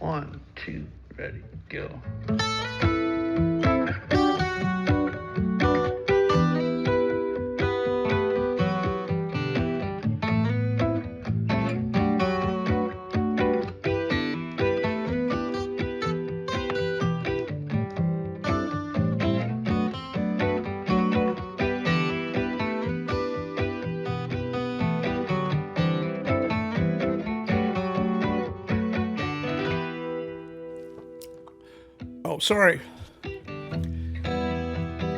1, 2, ready, go. Oh, sorry.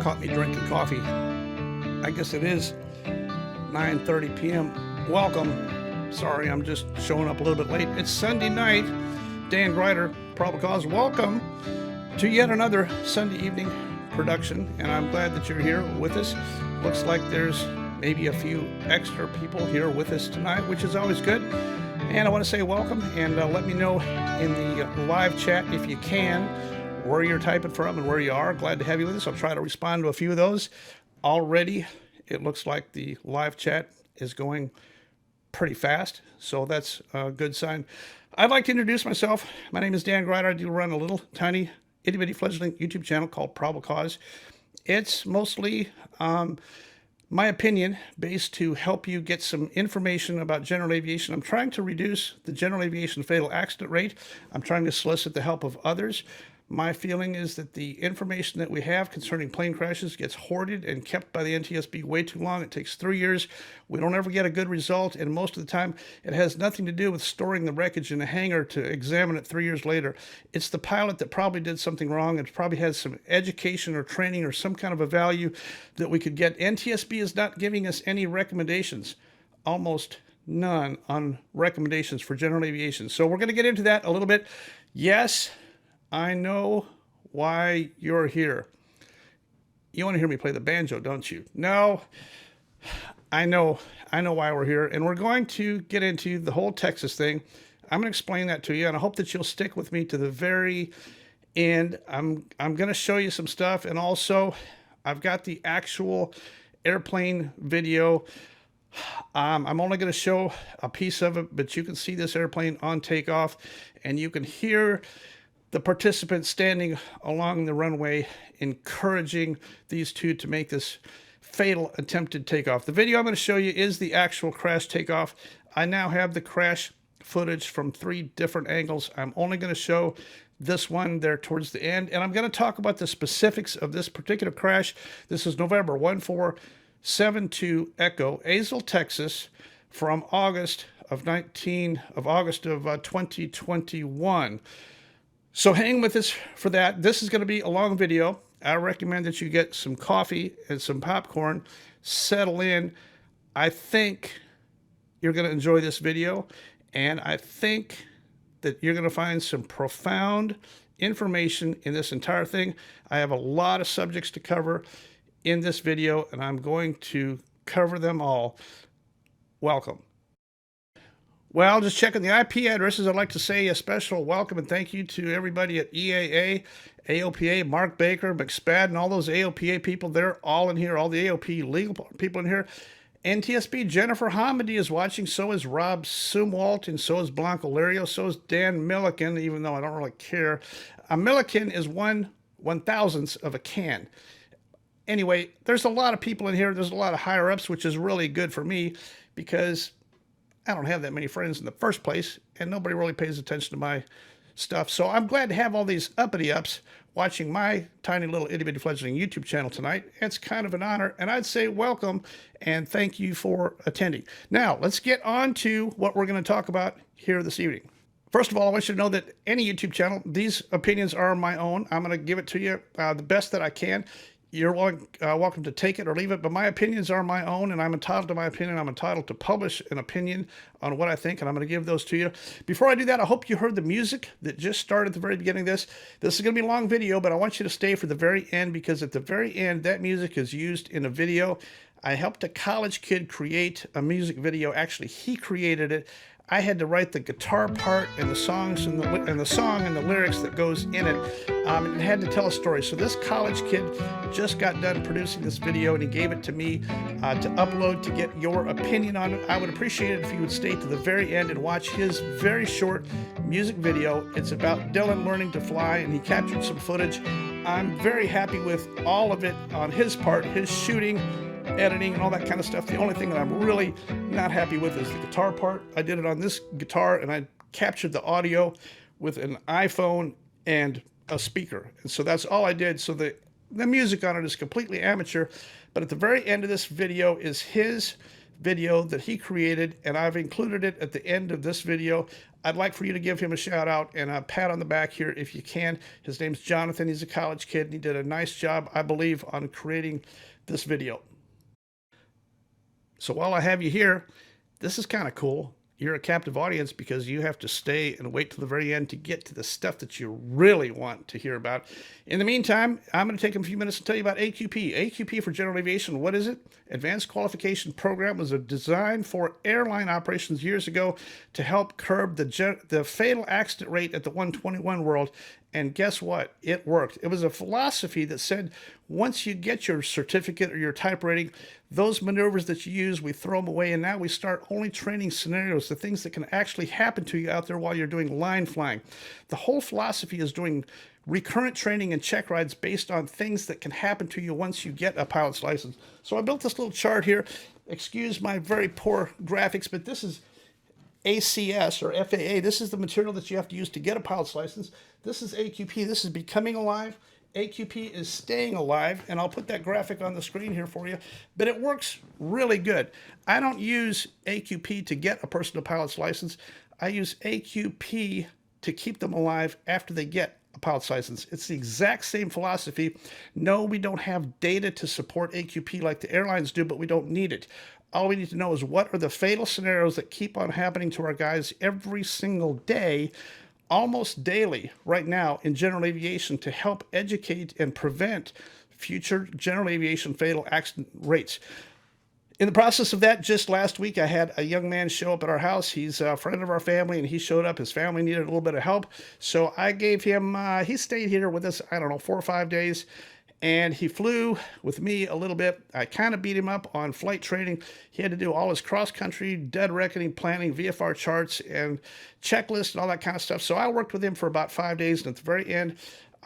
Caught me drinking coffee. I guess it is 9:30 p.m. Welcome. Sorry, I'm just showing up a little bit late. It's Sunday night. Dan Grider, Probable Cause. Welcome to yet another Sunday evening production, and I'm glad that you're here with us. Looks like there's maybe a few extra people here with us tonight, which is always good. And I want to say welcome, and let me know in the live chat if you can where you're typing from and where you are. Glad to have you with us. I'll try to respond to a few of those. Already, it looks like the live chat is going pretty fast, so that's a good sign. I'd like to introduce myself. My name is Dan Grider. I do run a little tiny itty-bitty fledgling YouTube channel called Probable Cause. It's mostly my opinion based to help you get some information about general aviation. I'm trying to reduce the general aviation fatal accident rate. I'm trying to solicit the help of others. My feeling is that the information that we have concerning plane crashes gets hoarded and kept by the NTSB way too long. It takes 3 years. We don't ever get a good result, and most of the time it has nothing to do with storing the wreckage in a hangar to examine it 3 years later. It's the pilot that probably did something wrong and probably has some education or training or some kind of a value that we could get. NTSB is not giving us any recommendations, almost none, on recommendations for general aviation. So we're going to get into that a little bit. Yes, I know why you're here. You want to hear me play the banjo, don't you? No, I know why we're here, and we're going to get into the whole Texas thing. I'm going to explain that to you, and I hope that you'll stick with me to the very end. I'm going to show you some stuff, and also I've got the actual airplane video. I'm only going to show a piece of it, but you can see this airplane on takeoff, and you can hear the participants standing along the runway encouraging these two to make this fatal attempted takeoff. The video I'm going to show you is the actual crash takeoff. I now have the crash footage from 3 different angles. I'm only going to show this one there towards the end, and I'm going to talk about the specifics of this particular crash. This is November 1472 Echo, Azle, Texas, from August of 2021. So hang with us for that. This is going to be a long video. I recommend that you get some coffee and some popcorn, settle in. I think you're going to enjoy this video, and I think that you're going to find some profound information in this entire thing. I have a lot of subjects to cover in this video, and I'm going to cover them all. Welcome. Well, just checking the IP addresses, I'd like to say a special welcome and thank you to everybody at EAA, AOPA, Mark Baker, McSpadden, all those AOPA people. They're all in here, all the AOP legal people in here. NTSB, Jennifer Hamady is watching. So is Rob Sumwalt, and so is Blanco Lario. So is Dan Milliken, even though I don't really care. A Milliken is 1/1000th of a can. Anyway, there's a lot of people in here. There's a lot of higher-ups, which is really good for me because I don't have that many friends in the first place, and nobody really pays attention to my stuff. So I'm glad to have all these uppity-ups watching my tiny little itty-bitty fledgling YouTube channel tonight. It's kind of an honor, and I'd say welcome, and thank you for attending. Now, let's get on to what we're going to talk about here this evening. First of all, I want you to know that any YouTube channel, these opinions are my own. I'm going to give it to you the best that I can. You're welcome to take it or leave it, but my opinions are my own, and I'm entitled to my opinion. I'm entitled to publish an opinion on what I think, and I'm going to give those to you. Before I do that, I hope you heard the music that just started at the very beginning of this. This is going to be a long video, but I want you to stay for the very end, because at the very end, that music is used in a video. I helped a college kid create a music video. Actually, he created it. I had to write the guitar part and the songs and the song and the lyrics that goes in it. And it had to tell a story. So this college kid just got done producing this video, and he gave it to me to upload to get your opinion on it. I would appreciate it if you would stay to the very end and watch his very short music video. It's about Dylan learning to fly, and he captured some footage. I'm very happy with all of it on his part, his shooting, editing, and all that kind of stuff. The only thing that I'm really not happy with is the guitar part. I did it on this guitar, and I captured the audio with an iPhone and a speaker. And so that's all I did. So the music on it is completely amateur. But at the very end of this video is his video that he created, and I've included it at the end of this video. I'd like for you to give him a shout out and a pat on the back here if you can. His name's Jonathan. He's a college kid, and he did a nice job, I believe, on creating this video. So while I have you here, this is kind of cool. You're a captive audience because you have to stay and wait till the very end to get to the stuff that you really want to hear about. In the meantime, I'm going to take a few minutes to tell you about AQP. AQP for general aviation, what is it? Advanced Qualification Program was designed for airline operations years ago to help curb the fatal accident rate at the 121 world. And guess what? It worked. It was a philosophy that said once you get your certificate or your type rating, those maneuvers that you use, we throw them away, and now we start only training scenarios, the things that can actually happen to you out there while you're doing line flying. The whole philosophy is doing recurrent training and check rides based on things that can happen to you once you get a pilot's license. So I built this little chart here. Excuse my very poor graphics, but this is ACS or FAA. This is the material that you have to use to get a pilot's license. This is AQP. This is becoming alive. AQP is staying alive, and I'll put that graphic on the screen here for you, but it works really good. I don't use AQP to get a person a pilot's license. I use AQP to keep them alive after they get a pilot's license. It's the exact same philosophy. No, we don't have data to support AQP like the airlines do, but we don't need it. All we need to know is what are the fatal scenarios that keep on happening to our guys every single day, almost daily right now in general aviation, to help educate and prevent future general aviation fatal accident rates. In the process of that, just last week, I had a young man show up at our house. He's a friend of our family, and he showed up. His family needed a little bit of help. So I gave him, he stayed here with us, 4 or 5 days. And he flew with me a little bit. I kind of beat him up on flight training. He had to do all his cross-country, dead reckoning, planning, VFR charts, and checklists and all that kind of stuff. So I worked with him for about 5 days, and at the very end,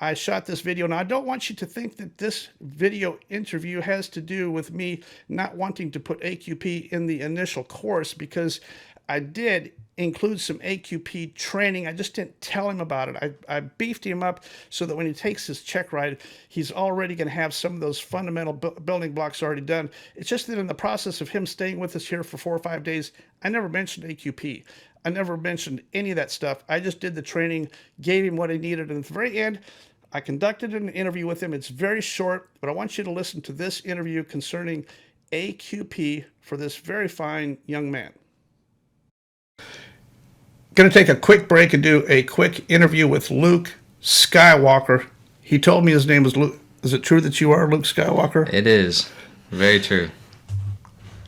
I shot this video. Now, I don't want you to think that this video interview has to do with me not wanting to put AQP in the initial course, because I did include some AQP training. I just didn't tell him about it. I beefed him up so that when he takes his check ride, he's already going to have some of those fundamental building blocks already done. It's just that in the process of him staying with us here for 4 or 5 days, I never mentioned AQP. I never mentioned any of that stuff. I just did the training, gave him what he needed, and at the very end, I conducted an interview with him. It's very short, but I want you to listen to this interview concerning AQP for this very fine young man. Going to take a quick break and do a quick interview with Luke Skywalker. He told me his name was Luke. Is it true that you are Luke Skywalker? It is. Very true.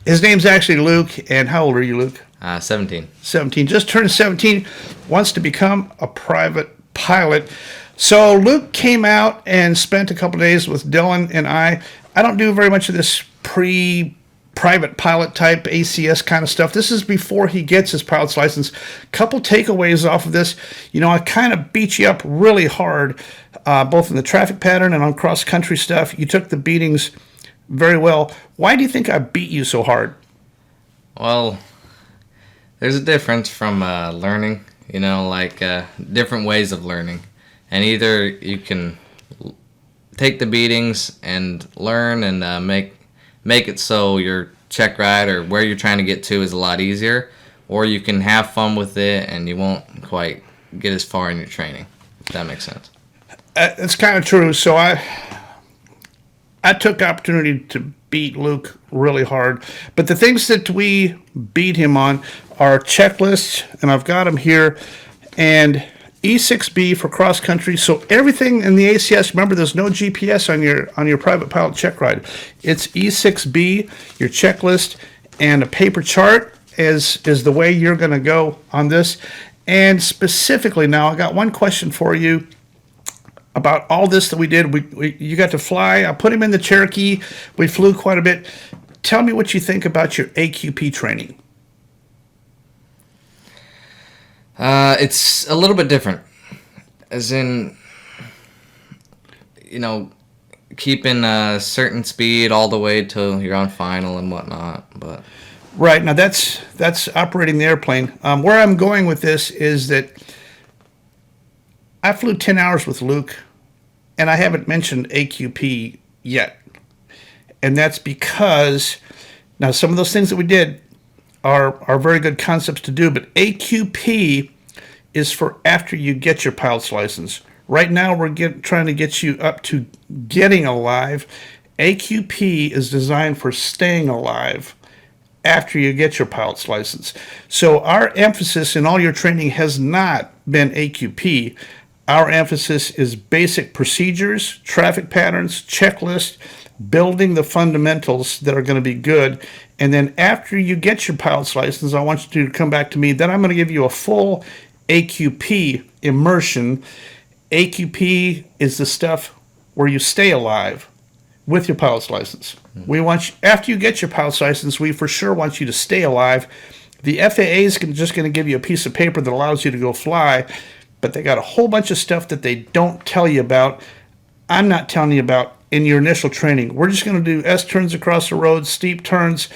His name's actually Luke, and how old are you, Luke? 17. 17. Just turned 17, wants to become a private pilot. So Luke came out and spent a couple days with Dylan and I. I don't do very much of this private pilot type ACS kind of stuff. This is before he gets his pilot's license. Couple takeaways off of this. I kind of beat you up really hard, both in the traffic pattern and on cross-country stuff. You took the beatings very well. Why do you think I beat you so hard? Well, there's a difference from learning, different ways of learning. And either you can take the beatings and learn and make it so your check ride or where you're trying to get to is a lot easier, or you can have fun with it and you won't quite get as far in your training, if that makes sense. It's kind of true. So I took the opportunity to beat Luke really hard, but the things that we beat him on are checklists, and I've got them here, and E6B for cross country. So everything in the ACS, remember, there's no GPS on your private pilot check ride. It's E6B, your checklist, and a paper chart. is the way you're going to go on this. And specifically now, I got one question for you about all this that we did. You got to fly. I put him in the Cherokee. We flew quite a bit. Tell me what you think about your AQP training. It's a little bit different, as in, keeping a certain speed all the way till you're on final and whatnot. But right now, that's operating the airplane. Where I'm going with this is that I flew 10 hours with Luke, and I haven't mentioned AQP yet. And that's because now some of those things that we did are very good concepts to do, but AQP is for after you get your pilot's license. Right now, we're trying to get you up to getting alive. AQP is designed for staying alive after you get your pilot's license. So our emphasis in all your training has not been AQP. Our emphasis is basic procedures, traffic patterns, checklist, building the fundamentals that are going to be good. And then after you get your pilot's license, I want you to come back to me. Then I'm going to give you a full AQP immersion. AQP is the stuff where you stay alive with your pilot's license. We want you, after you get your pilot's license, we for sure want you to stay alive. The FAA is just going to give you a piece of paper that allows you to go fly, but they got a whole bunch of stuff that they don't tell you about. I'm not telling you about in your initial training. We're just going to do S-turns across the road, steep turns,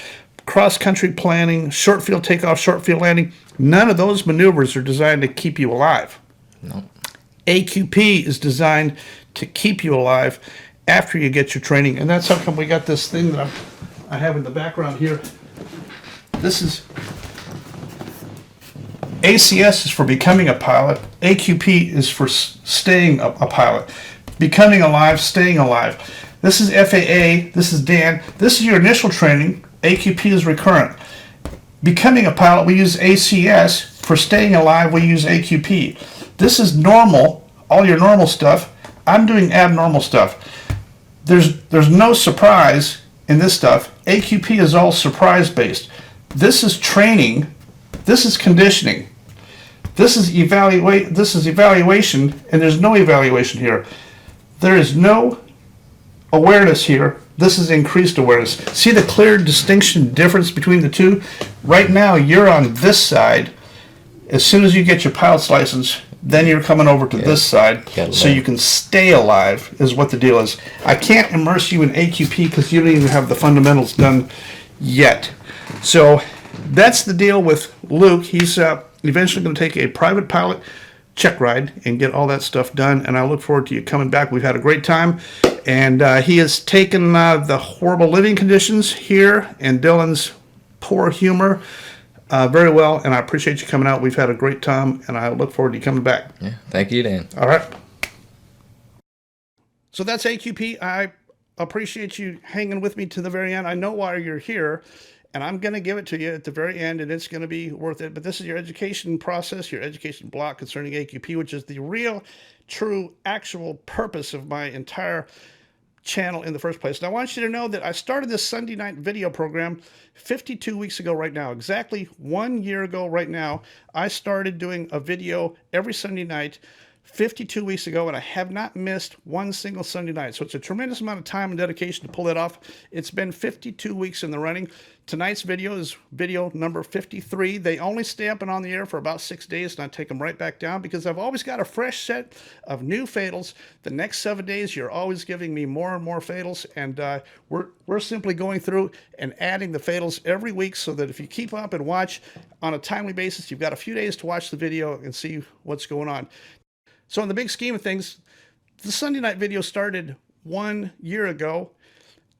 cross-country planning, short field takeoff, short field landing. None of those maneuvers are designed to keep you alive. no. AQP is designed to keep you alive after you get your training. And that's how come we got this thing that I have in the background here. This is ACS is for becoming a pilot. AQP is for staying a pilot. Becoming alive, staying alive. This is FAA. This is Dan. This is your initial training. AQP is recurrent. Becoming a pilot, we use ACS. For staying alive, we use AQP. This is normal, all your normal stuff. I'm doing abnormal stuff. There's no surprise in this stuff. AQP is all surprise based. This is training. This is conditioning. This is evaluation, and there's no evaluation here. There is no awareness here. This is increased awareness. See the clear distinction difference between the two? Right now, you're on this side. As soon as you get your pilot's license, then you're coming over to this side so you can stay alive is what the deal is. I can't immerse you in AQP because you don't even have the fundamentals done yet. So that's the deal with Luke. He's eventually going to take a private pilot check ride and get all that stuff done, and I look forward to you coming back. We've had a great time, and he has taken the horrible living conditions here and Dylan's poor humor very well, and I appreciate you coming out. We've had a great time, and I look forward to you coming back. Yeah, thank you, Dan. All right. So that's AQP. I appreciate you hanging with me to the very end. I know why you're here, and I'm going to give it to you at the very end, and it's going to be worth it. But this is your education process, your education block concerning AQP, which is the real, true, actual purpose of my entire channel in the first place. And I want you to know that I started this Sunday night video program 52 weeks ago right now. Exactly 1 year ago right now, I started doing a video every Sunday night 52 weeks ago, and I have not missed one single Sunday night. So it's a tremendous amount of time and dedication to pull it off. It's been 52 weeks in the running. Tonight's video is video number 53. They only stay up and on the air for about 6 days, and I take them right back down because I've always got a fresh set of new fatals. The next 7 days, you're always giving me more and more fatals, and we're simply going through and adding the fatals every week so that if you keep up and watch on a timely basis, you've got a few days to watch the video and see what's going on. So in the big scheme of things, the Sunday night video started 1 year ago.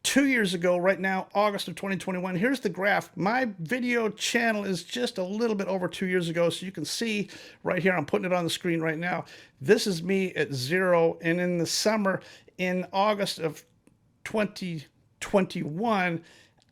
2 years ago, right now, August of 2021. Here's the graph. My video channel is just a little bit over 2 years ago, so you can see right here, I'm putting it on the screen right now. This is me at 0, and in the summer, in August of 2021,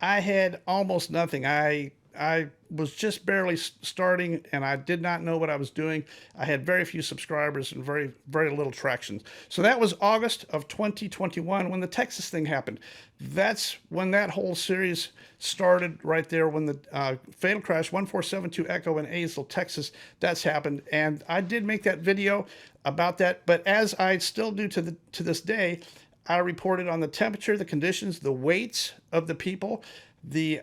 I had almost nothing. I I was just barely starting, and I did not know what I was doing. I had very few subscribers and very little traction. So that was August of 2021 when the Texas thing happened. That's when that whole series started right there, when the fatal crash 1472 Echo in Azle, Texas, that's happened. And I did make that video about that, but as I still do to this day, I reported on the temperature, the conditions, the weights of the people, the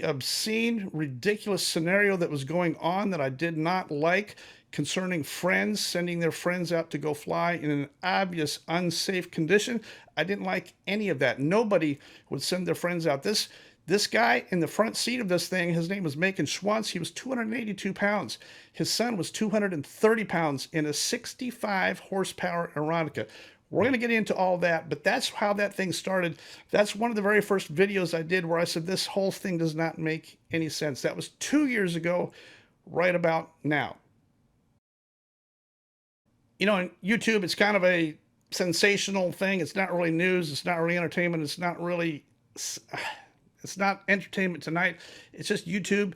obscene, ridiculous scenario that was going on that I did not like concerning friends sending their friends out to go fly in an obvious unsafe condition. I didn't like any of that. Nobody would send their friends out. This guy in the front seat of this thing, his name was Macon Schwantz. He was 282 pounds. His son was 230 pounds in a 65 horsepower Aerontica. We're going to get into all that, but that's how that thing started. That's one of the very first videos I did where I said this whole thing does not make any sense. That was 2 years ago, right about now. You know, on YouTube, it's kind of a sensational thing. It's not really news. It's not really entertainment. It's not entertainment tonight. It's just YouTube.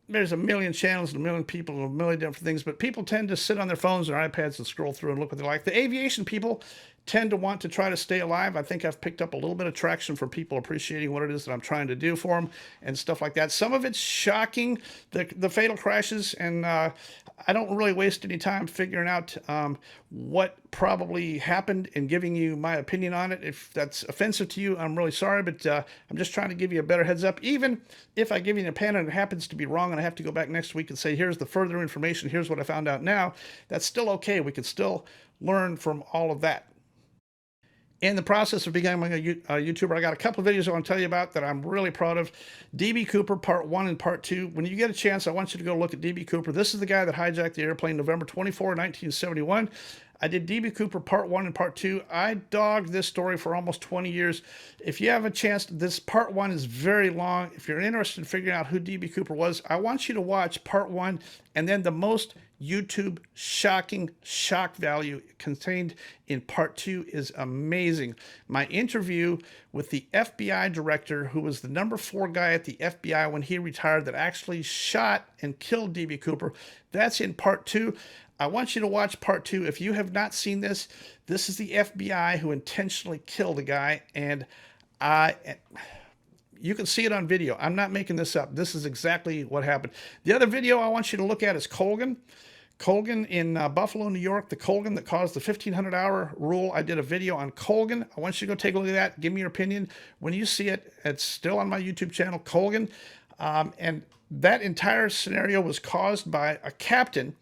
There's a million channels and a million people and a million different things, but people tend to sit on their phones or iPads and scroll through and look what they like. The aviation people tend to want to try to stay alive. I think I've picked up a little bit of traction from people appreciating what it is that I'm trying to do for them and stuff like that. Some of it's shocking, the fatal crashes, and I don't really waste any time figuring out what probably happened and giving you my opinion on it. If that's offensive to you, I'm really sorry, but I'm just trying to give you a better heads up. Even if I give you an opinion and it happens to be wrong and I have to go back next week and say, here's the further information, here's what I found out now, that's still okay. We can still learn from all of that. In the process of becoming a YouTuber, I got a couple of videos I want to tell you about that I'm really proud of. DB Cooper, part 1 and part 2. When you get a chance, I want you to go look at DB Cooper. This is the guy that hijacked the airplane November 24, 1971. I did DB Cooper part 1 and part 2. I dogged this story for almost 20 years. If you have a chance, this part 1 is very long. If you're interested in figuring out who DB Cooper was, I want you to watch part 1 and then the most YouTube shocking shock value contained in part 2 is amazing. My interview with the FBI director, who was the number 4 guy at the FBI when he retired, that actually shot and killed DB Cooper, that's in part 2. I want you to watch part 2. If you have not seen this, this is the FBI who intentionally killed a guy, and you can see it on video. I'm not making this up. This is exactly what happened. The other video I want you to look at is Colgan. Colgan in Buffalo, New York, the Colgan that caused the 1,500-hour rule. I did a video on Colgan. I want you to go take a look at that. Give me your opinion. When you see it, it's still on my YouTube channel, Colgan. And that entire scenario was caused by a captain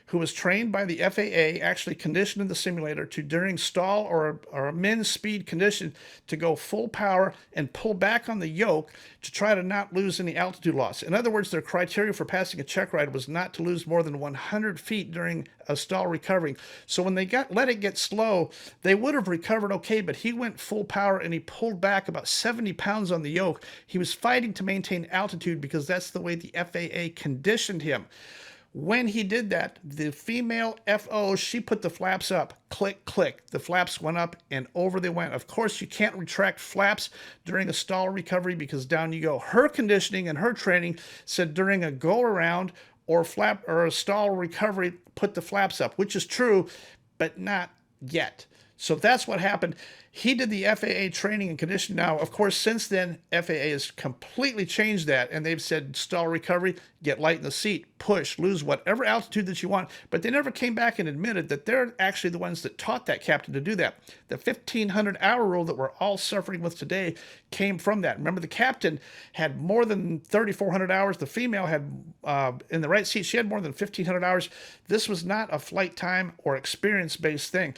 who was trained by the FAA, actually conditioned in the simulator to, during stall or a min speed condition, to go full power and pull back on the yoke to try to not lose any altitude loss. In other words, their criteria for passing a check ride was not to lose more than 100 feet during a stall recovering. So when they let it get slow, they would have recovered okay, but he went full power and he pulled back about 70 pounds on the yoke. He was fighting to maintain altitude because that's the way the FAA conditioned him. When he did that, the female FO, she put the flaps up. Click, click. The flaps went up and over they went. Of course, you can't retract flaps during a stall recovery because down you go. Her conditioning and her training said during a go-around or a stall recovery, put the flaps up, which is true, but not yet. So that's what happened. He did the FAA training and conditioning. Now, of course, since then, FAA has completely changed that, and they've said stall recovery, get light in the seat, push, lose whatever altitude that you want. But they never came back and admitted that they're actually the ones that taught that captain to do that. The 1,500-hour rule that we're all suffering with today came from that. Remember, the captain had more than 3,400 hours. The female had, in the right seat, she had more than 1,500 hours. This was not a flight time or experience-based thing.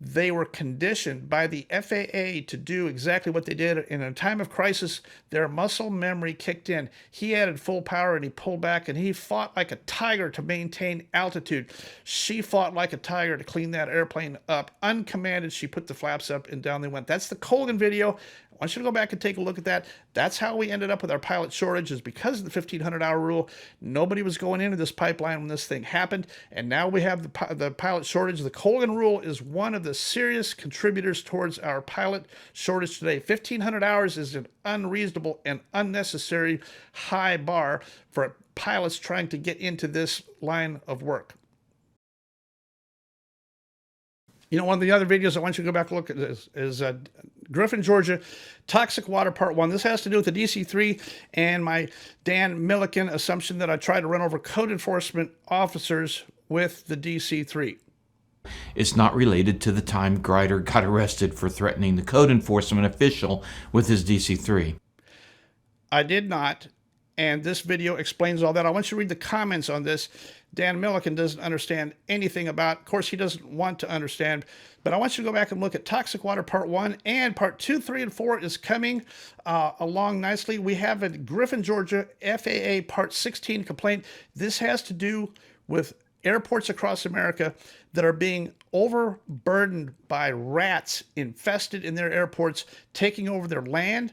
They were conditioned by the FAA to do exactly what they did. In a time of crisis, their muscle memory kicked in. He added full power and he pulled back and he fought like a tiger to maintain altitude. She fought like a tiger to clean that airplane up. Uncommanded, she put the flaps up and down they went. That's the Colgan video. I want you to go back and take a look at that. That's how we ended up with our pilot shortage, is because of the 1,500-hour rule. Nobody was going into this pipeline when this thing happened, and now we have the pilot shortage. The Colgan rule is one of the serious contributors towards our pilot shortage today. 1,500 hours is an unreasonable and unnecessary high bar for pilots trying to get into this line of work. You know, one of the other videos I want you to go back and look at is Griffin, Georgia, Toxic Water Part 1. This has to do with the DC-3 and my Dan Milliken assumption that I tried to run over code enforcement officers with the DC-3. It's not related to the time Grider got arrested for threatening the code enforcement official with his DC-3. I did not, and this video explains all that. I want you to read the comments on this. Dan Milliken doesn't understand anything about. Of course, he doesn't want to understand, but I want you to go back and look at Toxic Water Part 1, and Part 2, 3, and 4 is coming along nicely. We have a Griffin, Georgia, FAA Part 16 complaint. This has to do with airports across America that are being overburdened by rats infested in their airports, taking over their land,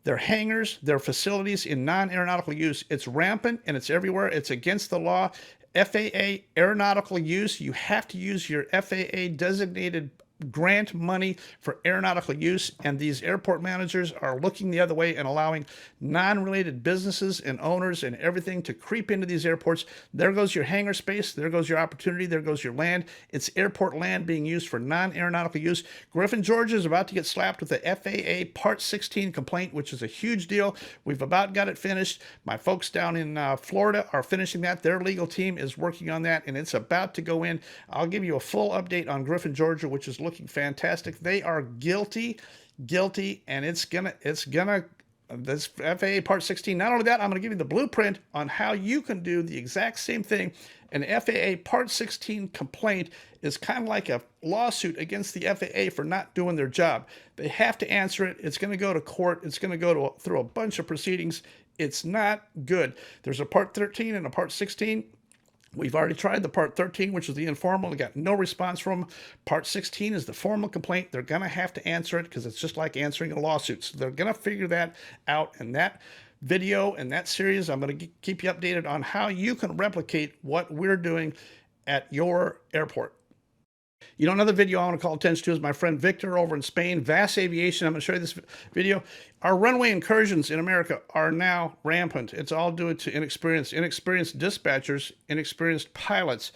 their hangars, their facilities in non-aeronautical use. It's rampant and it's everywhere. It's against the law. FAA aeronautical use, you have to use your FAA designated grant money for aeronautical use, and these airport managers are looking the other way and allowing non-related businesses and owners and everything to creep into these airports. There goes your hangar space, there goes your opportunity, there goes your land. It's airport land being used for non-aeronautical use. Griffin, Georgia is about to get slapped with a FAA Part 16 complaint, which is a huge deal. We've about got it finished. My folks down in Florida are finishing that. Their legal team is working on that, and it's about to go in. I'll give you a full update on Griffin, Georgia, which is looking fantastic. They are guilty, and it's gonna this FAA Part 16. Not only that, I'm gonna give you the blueprint on how you can do the exact same thing. An FAA Part 16 complaint is kind of like a lawsuit against the FAA for not doing their job. They have to answer it. It's going to go to court. It's going to go through a bunch of proceedings. It's not good. There's a Part 13 and a Part 16. We've already tried the Part 13, which is the informal. We got no response from them. Part 16 is the formal complaint. They're going to have to answer it because it's just like answering a lawsuit. So they're going to figure that out. And that video and that series, I'm going to keep you updated on how you can replicate what we're doing at your airport. You know, another video I want to call attention to is my friend Victor over in Spain, VAS Aviation. I'm going to show you this video. Our runway incursions in America are now rampant. It's all due to inexperienced dispatchers, inexperienced pilots,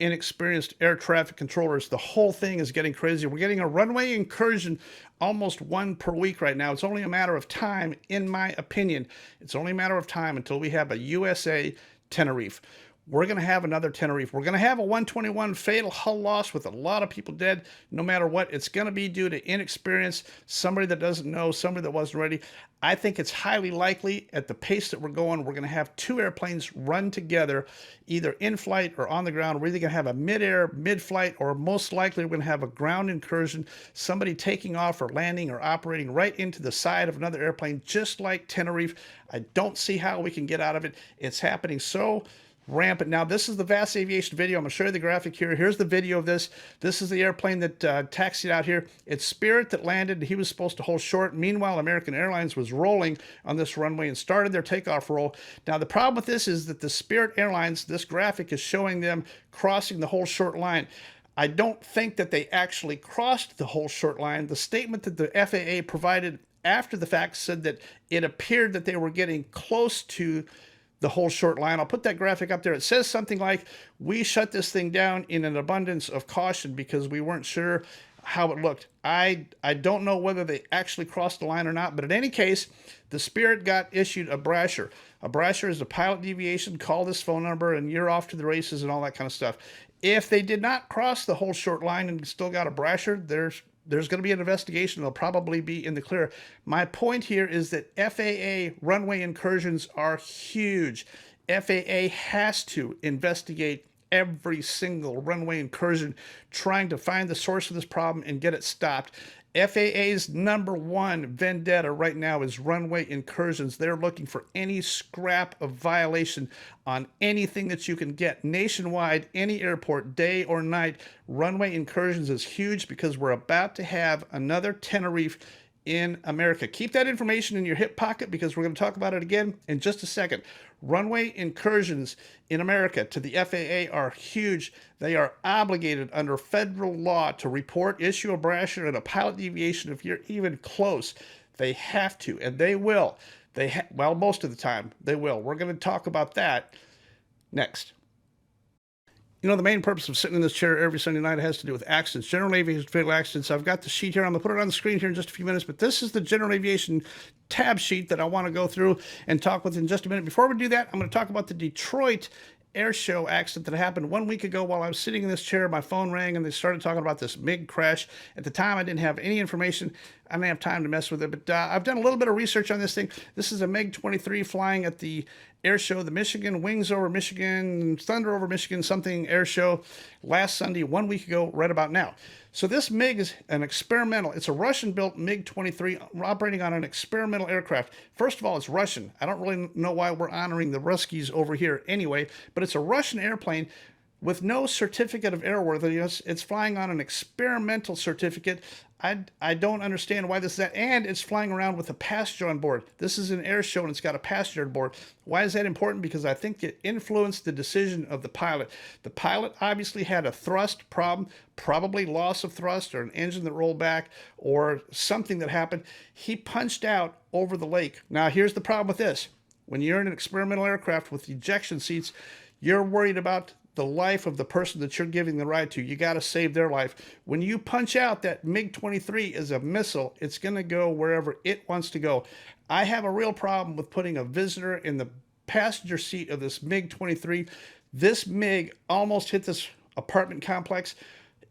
inexperienced air traffic controllers. The whole thing is getting crazy. We're getting a runway incursion almost one per week right now. It's only a matter of time, in my opinion. It's only a matter of time until we have a USA Tenerife. We're going to have another Tenerife. We're going to have a 121 fatal hull loss with a lot of people dead. No matter what, it's going to be due to inexperience, somebody that doesn't know, somebody that wasn't ready. I think it's highly likely at the pace that we're going to have two airplanes run together, either in flight or on the ground. We're either going to have a mid-air, mid-flight, or most likely we're going to have a ground incursion, somebody taking off or landing or operating right into the side of another airplane, just like Tenerife. I don't see how we can get out of it. It's happening so rampant. Now, this is the VAS Aviation video. I'm going to show you the graphic here. Here's the video of this. This is the airplane that taxied out here. It's Spirit that landed. He was supposed to hold short. Meanwhile, American Airlines was rolling on this runway and started their takeoff roll. Now, the problem with this is that the Spirit Airlines, this graphic is showing them crossing the whole short line. I don't think that they actually crossed the whole short line. The statement that the FAA provided after the fact said that it appeared that they were getting close to the whole short line. I'll put that graphic up there. It says something like, we shut this thing down in an abundance of caution because we weren't sure how it looked. I don't know whether they actually crossed the line or not, but in any case, the Spirit got issued a brasher. A brasher is a pilot deviation. Call this phone number and you're off to the races and all that kind of stuff. If they did not cross the whole short line and still got a brasher, there's going to be an investigation. They'll probably be in the clear. My point here is that FAA runway incursions are huge. FAA has to investigate every single runway incursion, trying to find the source of this problem and get it stopped. FAA's #1 vendetta right now is runway incursions. They're looking for any scrap of violation on anything that you can get. Nationwide, any airport, day or night, runway incursions is huge because we're about to have another Tenerife in America. Keep that information in your hip pocket because we're going to talk about it again in just a second. Runway incursions in America to the FAA are huge. They are obligated under federal law to report, issue a brochure, and a pilot deviation if you're even close. They have to, and they will. Well, most of the time, they will. We're going to talk about that next. You know, the main purpose of sitting in this chair every Sunday night has to do with accidents, general aviation fatal accidents. I've got the sheet here. I'm going to put it on the screen here in just a few minutes, but this is the general aviation tab sheet that I want to go through and talk with in just a minute. Before we do that, I'm going to talk about the Detroit air show accident that happened 1 week ago while I was sitting in this chair. My phone rang and they started talking about this MiG crash. At the time, I didn't have any information. I didn't have time to mess with it, but I've done a little bit of research on this thing. This is a MiG-23 flying at the air show, the Michigan Wings over Michigan, Thunder over Michigan, something air show last Sunday, 1 week ago, right about now. So this MiG is an experimental. It's a Russian-built MiG-23 operating on an experimental aircraft. First of all, it's Russian. I don't really know why we're honoring the Ruskies over here anyway, but it's a Russian airplane with no certificate of airworthiness. It's flying on an experimental certificate. I don't understand why this is that. And it's flying around with a passenger on board. This is an air show and it's got a passenger on board. Why is that important? Because I think it influenced the decision of the pilot. The pilot obviously had a thrust problem, probably loss of thrust or an engine that rolled back or something that happened. He punched out over the lake. Now, here's the problem with this. When you're in an experimental aircraft with ejection seats, you're worried about the life of the person that you're giving the ride to. You got to save their life. When you punch out, that MiG-23 is a missile. It's going to go wherever it wants to go. I have a real problem with putting a visitor in the passenger seat of this MiG-23. This MiG almost hit this apartment complex.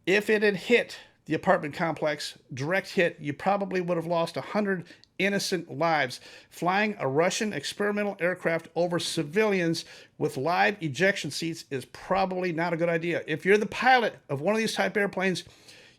If it had hit the apartment complex, direct hit, you probably would have lost 100 innocent lives. Flying a Russian experimental aircraft over civilians with live ejection seats is probably not a good idea. If you're the pilot of one of these type airplanes,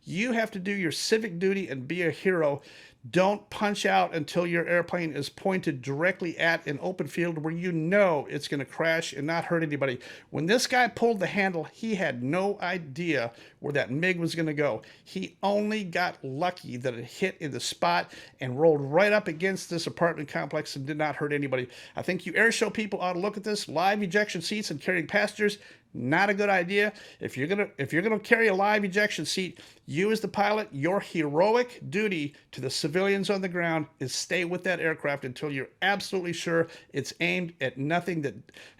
you have to do your civic duty and be a hero. Don't punch out until your airplane is pointed directly at an open field where you know it's going to crash and not hurt anybody. When this guy pulled the handle, he had no idea where that MiG was going to go. He only got lucky that it hit in the spot and rolled right up against this apartment complex and did not hurt anybody. I think you airshow people ought to look at this. Live ejection seats and carrying passengers, not a good idea. If you're gonna carry a live ejection seat, you as the pilot, your heroic duty to the civilians on the ground is stay with that aircraft until you're absolutely sure it's aimed at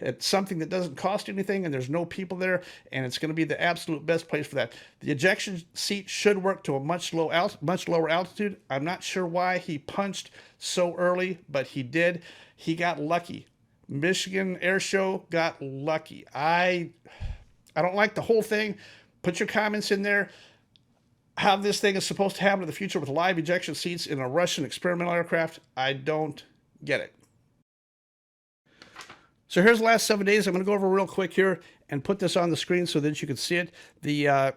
at something that doesn't cost anything and there's no people there, and it's going to be the absolute best place for that. The ejection seat should work to a much lower altitude. I'm not sure why he punched so early, but he did. He got lucky. Michigan Air Show got lucky. I don't like the whole thing. Put your comments in there. How this thing is supposed to happen in the future with live ejection seats in a Russian experimental aircraft, I don't get it. So here's the last 7 days. I'm going to go over real quick here and put this on the screen so that you can see it. The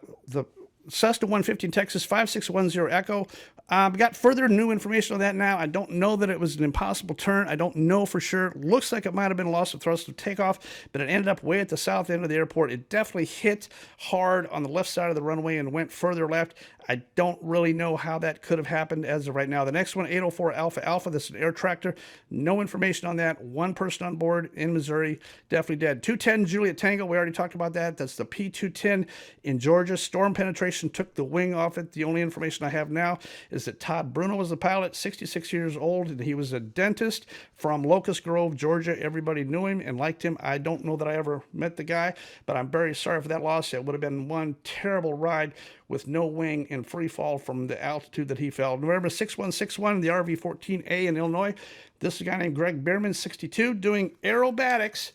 Cessna 150 in Texas, 5610 Echo. Got further new information on that now. I don't know that it was an impossible turn. I don't know for sure. Looks like it might have been a loss of thrust of takeoff, but it ended up way at the south end of the airport. It definitely hit hard on the left side of the runway and went further left. I don't really know how that could have happened as of right now. The next one, 804 Alpha Alpha, this is an air tractor. No information on that. One person on board in Missouri, definitely dead. 210 Juliet Tango, we already talked about that. That's the P210 in Georgia. Storm penetration took the wing off it. The only information I have now is that Todd Bruno was the pilot, 66 years old, and he was a dentist from Locust Grove, Georgia. Everybody knew him and liked him. I don't know that I ever met the guy, but I'm very sorry for that loss. It would have been one terrible ride with no wing and free fall from the altitude that he fell. November 6161, the RV-14A in Illinois. This is a guy named Greg Bierman, 62, doing aerobatics,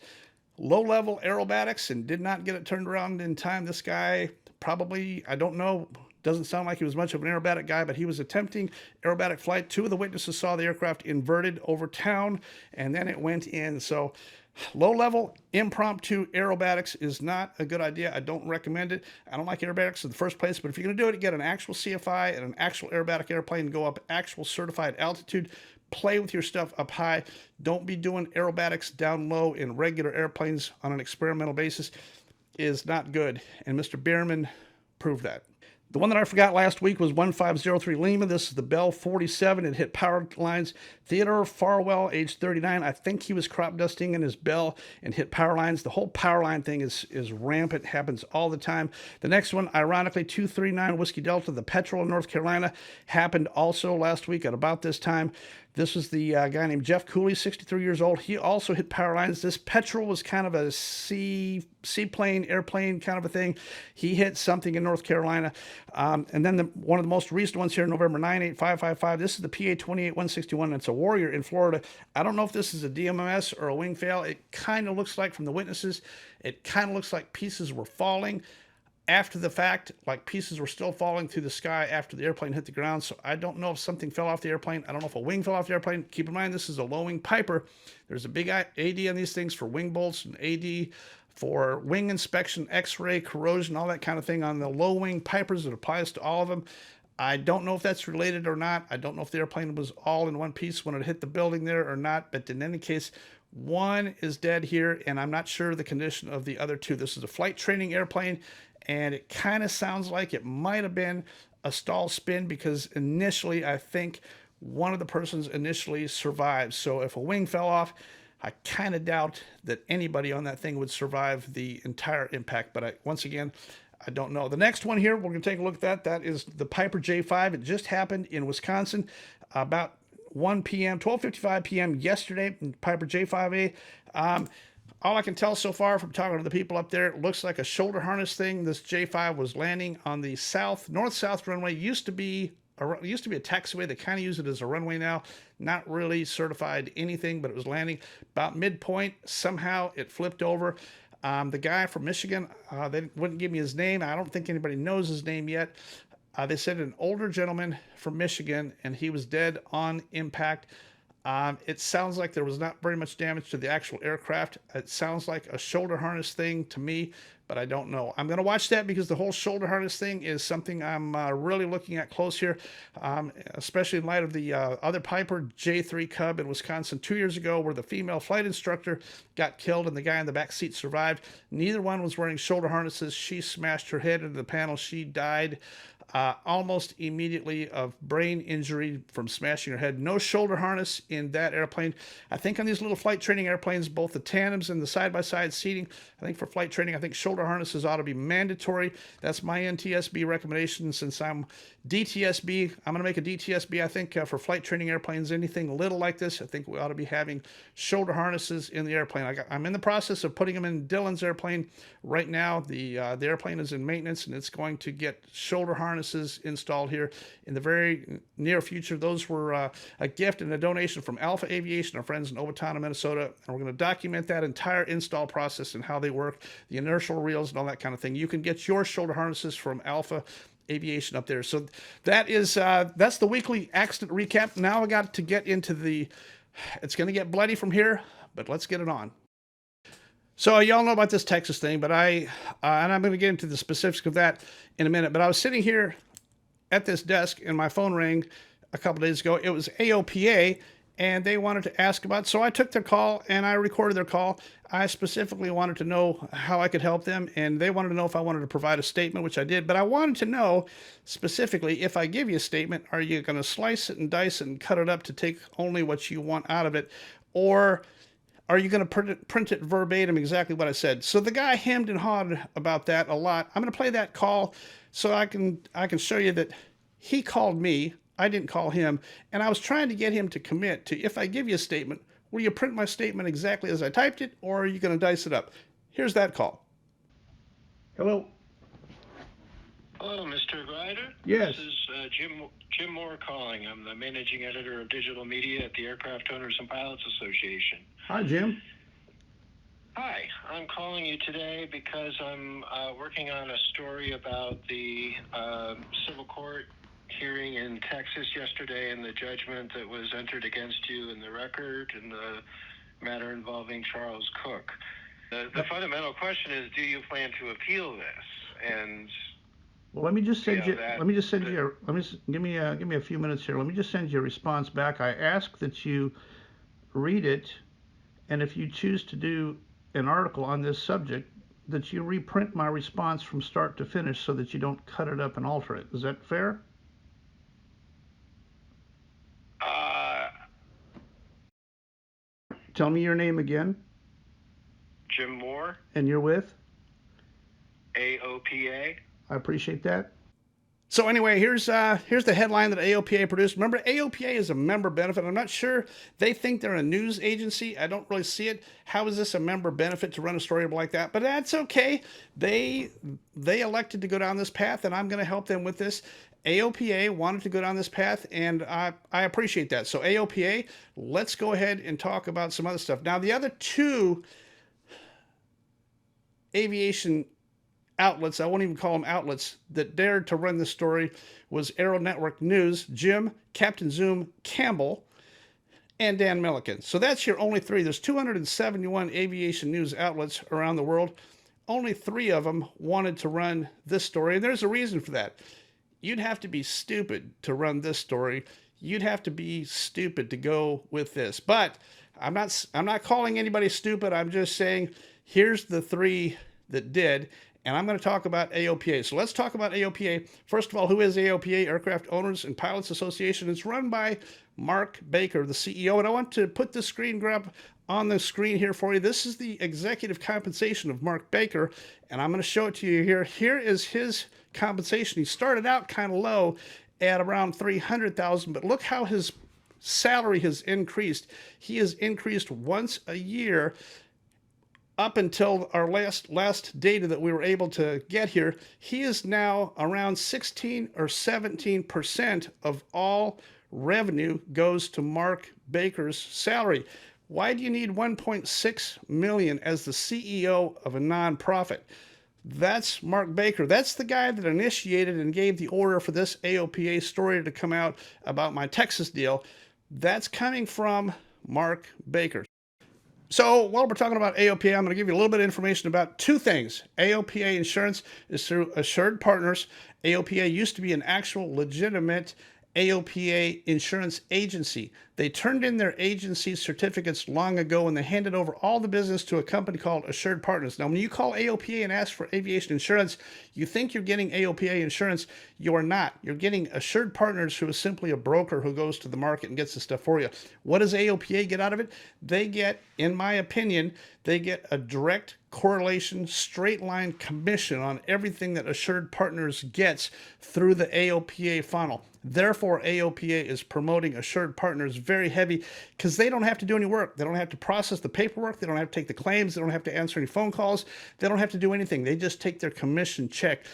low-level aerobatics, and did not get it turned around in time. This guy probably, I don't know, doesn't sound like he was much of an aerobatic guy, but he was attempting aerobatic flight. Two of the witnesses saw the aircraft inverted over town, and then it went in. So low-level impromptu aerobatics is not a good idea. I don't recommend it. I don't like aerobatics in the first place, but if you're going to do it, get an actual CFI and an actual aerobatic airplane, go up actual certified altitude, play with your stuff up high. Don't be doing aerobatics down low in regular airplanes on an experimental basis. Is not good, and Mr. Bierman proved that. The one that I forgot last week was 1503 Lima. This is the Bell 47. It hit power lines. Theodore Farwell, age 39. I think he was crop dusting in his Bell and hit power lines. The whole power line thing is rampant. Happens all the time. The next one, ironically, 239 Whiskey Delta, the Petrel in North Carolina, happened also last week at about this time. This was the guy named Jeff Cooley, 63 years old. He also hit power lines. This Petrel was kind of a seaplane, airplane kind of a thing. He hit something in North Carolina. And then one of the most recent ones here, November 98555. This is the PA 28161. It's a Warrior in Florida. I don't know if this is a DMMS or a wing fail. It kind of looks like, from the witnesses, it kind of looks like pieces were falling after the fact, like pieces were still falling through the sky after the airplane hit the ground. So I don't know if something fell off the airplane. I don't know if a wing fell off the airplane. Keep in mind, this is a low-wing Piper. There's a big AD on these things for wing bolts and AD for wing inspection, X-ray, corrosion, all that kind of thing on the low-wing Pipers. It applies to all of them. I don't know if that's related or not. I don't know if the airplane was all in one piece when it hit the building there or not. But in any case, one is dead here, and I'm not sure the condition of the other two. This is a flight training airplane, and it kind of sounds like it might have been a stall spin, because initially I think one of the persons initially survived. So if a wing fell off, I kind of doubt that anybody on that thing would survive the entire impact. But once again, I don't know. The next one here, we're going to take a look at that. That is the Piper J5. It just happened in Wisconsin about 1 p.m., 12:55 p.m. yesterday, Piper J5A. All I can tell so far from talking to the people up there, it looks like a shoulder harness thing. This J5 was landing on the north-south runway. Used to be a taxiway. They kind of use it as a runway now. Not really certified anything, but it was landing about midpoint. Somehow it flipped over. The guy from Michigan, they wouldn't give me his name. I don't think anybody knows his name yet. They said an older gentleman from Michigan, and he was dead on impact. It sounds like there was not very much damage to the actual aircraft. It sounds like a shoulder harness thing to me, but I don't know. I'm going to watch that, because the whole shoulder harness thing is something I'm really looking at close here, especially in light of the other Piper J3 Cub in Wisconsin 2 years ago, where the female flight instructor got killed and the guy in the back seat survived. Neither one was wearing shoulder harnesses. She smashed her head into the panel. She died almost immediately of brain injury from smashing her head. No shoulder harness in that airplane. I think on these little flight training airplanes, both the tandems and the side-by-side seating, I think for flight training, I think shoulder harnesses ought to be mandatory. That's my NTSB recommendation. Since I'm DTSB, I'm going to make a DTSB, I think, for flight training airplanes. Anything little like this, I think we ought to be having shoulder harnesses in the airplane. I'm in the process of putting them in Dylan's airplane right now. The airplane is in maintenance, and it's going to get shoulder harnesses installed here in the very near future. Those were a gift and a donation from Alpha Aviation, our friends in Owatonna, Minnesota, and we're going to document that entire install process and how they work, the inertial reels and all that kind of thing. You can get your shoulder harnesses from Alpha Aviation up there. So that is that's the weekly accident recap. Now I got to get into it's going to get bloody from here, but let's get it on. So y'all know about this Texas thing, but and I'm going to get into the specifics of that in a minute. But I was sitting here at this desk, and my phone rang a couple days ago. It was AOPA, and they wanted to ask about. So I took their call and I recorded their call. I specifically wanted to know how I could help them, and they wanted to know if I wanted to provide a statement, which I did. But I wanted to know specifically, if I give you a statement, are you going to slice it and dice it and cut it up to take only what you want out of it, or are you going to print it verbatim exactly what I said? So the guy hemmed and hawed about that a lot. I'm going to play that call so I can show you that he called me. I didn't call him. And I was trying to get him to commit to, if I give you a statement, will you print my statement exactly as I typed it, or are you going to dice it up? Here's that call. Hello. Hello, Mr. Grider. Yes. This is Jim Moore calling. I'm the managing editor of digital media at the Aircraft Owners and Pilots Association. Hi, Jim. Hi, I'm calling you today because I'm working on a story about the civil court hearing in Texas yesterday and the judgment that was entered against you in the record in the matter involving Charles Cook. The fundamental question is, do you plan to appeal this? And well, let me just send you. Give me a few minutes here. Let me just send you a response back. I ask that you read it, and if you choose to do an article on this subject, that you reprint my response from start to finish so that you don't cut it up and alter it. Is that fair? Tell me your name again. Jim Moore, And you're with? AOPA. I appreciate that. So anyway, here's the headline that AOPA produced. Remember, AOPA is a member benefit. I'm not sure they think they're a news agency. I don't really see it. How is this a member benefit to run a story like that? But that's okay. They elected to go down this path, and I'm going to help them with this. AOPA wanted to go down this path, and I appreciate that. So AOPA, let's go ahead and talk about some other stuff. Now, the other two aviation outlets, I won't even call them outlets, that dared to run this story was Aero Network News, Jim, Captain Zoom, Campbell, and Dan Milliken. So that's your only three. There's 271 aviation news outlets around the world. Only 3 of them wanted to run this story, and there's a reason for that. You'd have to be stupid to run this story. You'd have to be stupid to go with this. But I'm not calling anybody stupid. I'm just saying here's the 3 that did. And I'm going to talk about AOPA. So let's talk about AOPA. First of all, who is AOPA? Aircraft Owners and Pilots Association. It's run by Mark Baker, the CEO. And I want to put the screen grab on the screen here for you. This is the executive compensation of Mark Baker. And I'm going to show it to you here. Here is his compensation. He started out kind of low at around $300,000, but look how his salary has increased. He has increased once a year up until our last data that we were able to get here. He is now around 16 or 17% of all revenue goes to Mark Baker's salary. Why do you need 1.6 million as the CEO of a nonprofit? That's Mark Baker. That's the guy that initiated and gave the order for this AOPA story to come out about my Texas deal. That's coming from Mark Baker. So while we're talking about AOPA, I'm going to give you a little bit of information about 2 things. AOPA insurance is through Assured Partners. AOPA used to be an actual legitimate AOPA insurance agency. They turned in their agency certificates long ago and they handed over all the business to a company called Assured Partners. Now, when you call AOPA and ask for aviation insurance, you think you're getting AOPA insurance. You are not. You're getting Assured Partners, who is simply a broker who goes to the market and gets the stuff for you. What does AOPA get out of it? They get, in my opinion, they get a direct correlation, straight line commission on everything that Assured Partners gets through the AOPA funnel. Therefore, AOPA is promoting Assured Partners very heavy because they don't have to do any work. They don't have to process the paperwork. They don't have to take the claims. They don't have to answer any phone calls. They don't have to do anything. They just take their commission check.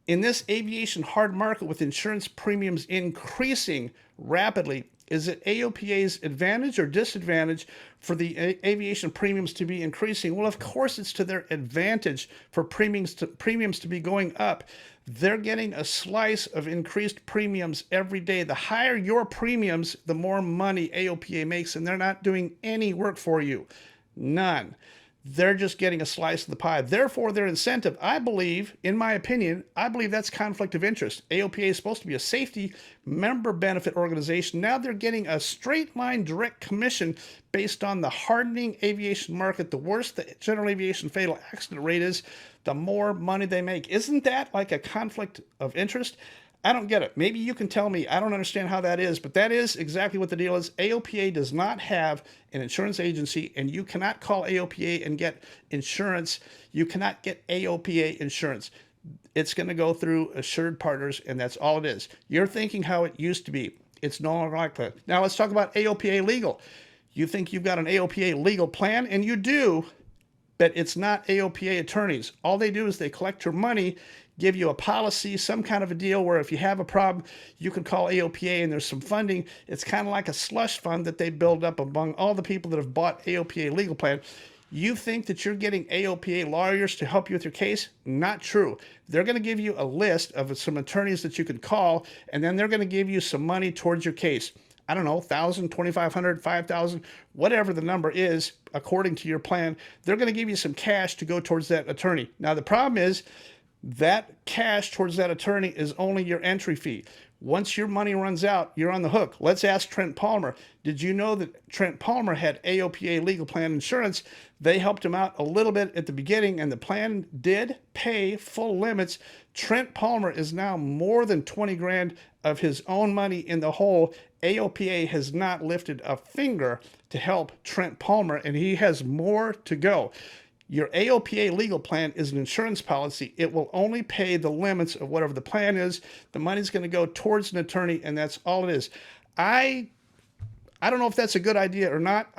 In this aviation hard market with insurance premiums increasing rapidly, is it AOPA's advantage or disadvantage for the aviation premiums to be increasing? Well, of course, it's to their advantage for premiums to be going up. They're getting a slice of increased premiums every day. The higher your premiums, the more money AOPA makes, and they're not doing any work for you. None. They're just getting a slice of the pie. Therefore, their incentive, I believe, in my opinion, I believe that's conflict of interest. AOPA is supposed to be a safety member benefit organization. Now they're getting a straight line direct commission based on the hardening aviation market. The worse the general aviation fatal accident rate is, the more money they make. Isn't that like a conflict of interest? I don't get it. Maybe you can tell me. I don't understand how that is, but that is exactly what the deal is. AOPA does not have an insurance agency, and you cannot call AOPA and get insurance. You cannot get AOPA insurance. It's going to go through Assured Partners, and that's all it is. You're thinking how it used to be. It's no longer like that. Now let's talk about AOPA legal. You think you've got an AOPA legal plan, and you do, but it's not AOPA attorneys. All they do is they collect your money, give you a policy, some kind of a deal where if you have a problem, you can call AOPA and there's some funding. It's kind of like a slush fund that they build up among all the people that have bought AOPA legal plan. You think that you're getting AOPA lawyers to help you with your case? Not true. They're going to give you a list of some attorneys that you can call, and then they're going to give you some money towards your case. I don't know, $1,000, $2,500, $5,000, whatever the number is, according to your plan. They're going to give you some cash to go towards that attorney. Now, the problem is that cash towards that attorney is only your entry fee. Once your money runs out, you're on the hook. Let's ask Trent Palmer. Did you know that Trent Palmer had AOPA legal plan insurance? They helped him out a little bit at the beginning, and the plan did pay full limits. Trent Palmer is now more than 20 grand of his own money in the hole. AOPA has not lifted a finger to help Trent Palmer, and he has more to go. Your AOPA legal plan is an insurance policy. It will only pay the limits of whatever the plan is. The money's going to go towards an attorney, and that's all it is. I don't know if that's a good idea or not.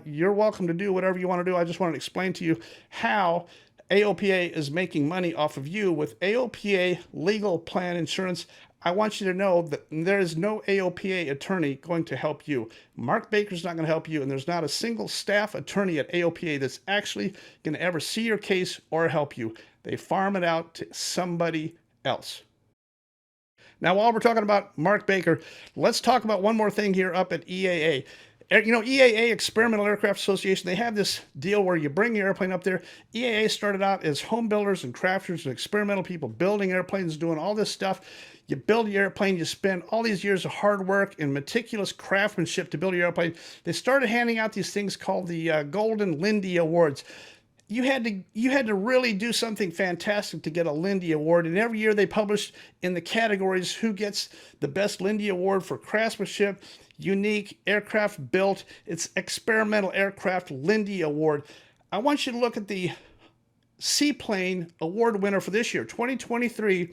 You're welcome to do whatever you want to do. I just wanted to explain to you how AOPA is making money off of you with AOPA legal plan insurance. I want you to know that there is no AOPA attorney going to help you. Mark Baker's not going to help you, and there's not a single staff attorney at AOPA that's actually going to ever see your case or help you. They farm it out to somebody else. Now, while we're talking about Mark Baker, let's talk about one more thing here up at EAA. You know, EAA, Experimental Aircraft Association, they have this deal where you bring your airplane up there. EAA started out as home builders and crafters and experimental people building airplanes, doing all this stuff. You build your airplane, you spend all these years of hard work and meticulous craftsmanship to build your airplane. They started handing out these things called the Golden Lindy Awards. You had to really do something fantastic to get a Lindy Award, and every year they published in the categories who gets the best Lindy Award for craftsmanship, unique aircraft built. It's Experimental Aircraft Lindy Award. I want you to look at the Seaplane Award winner for this year, 2023.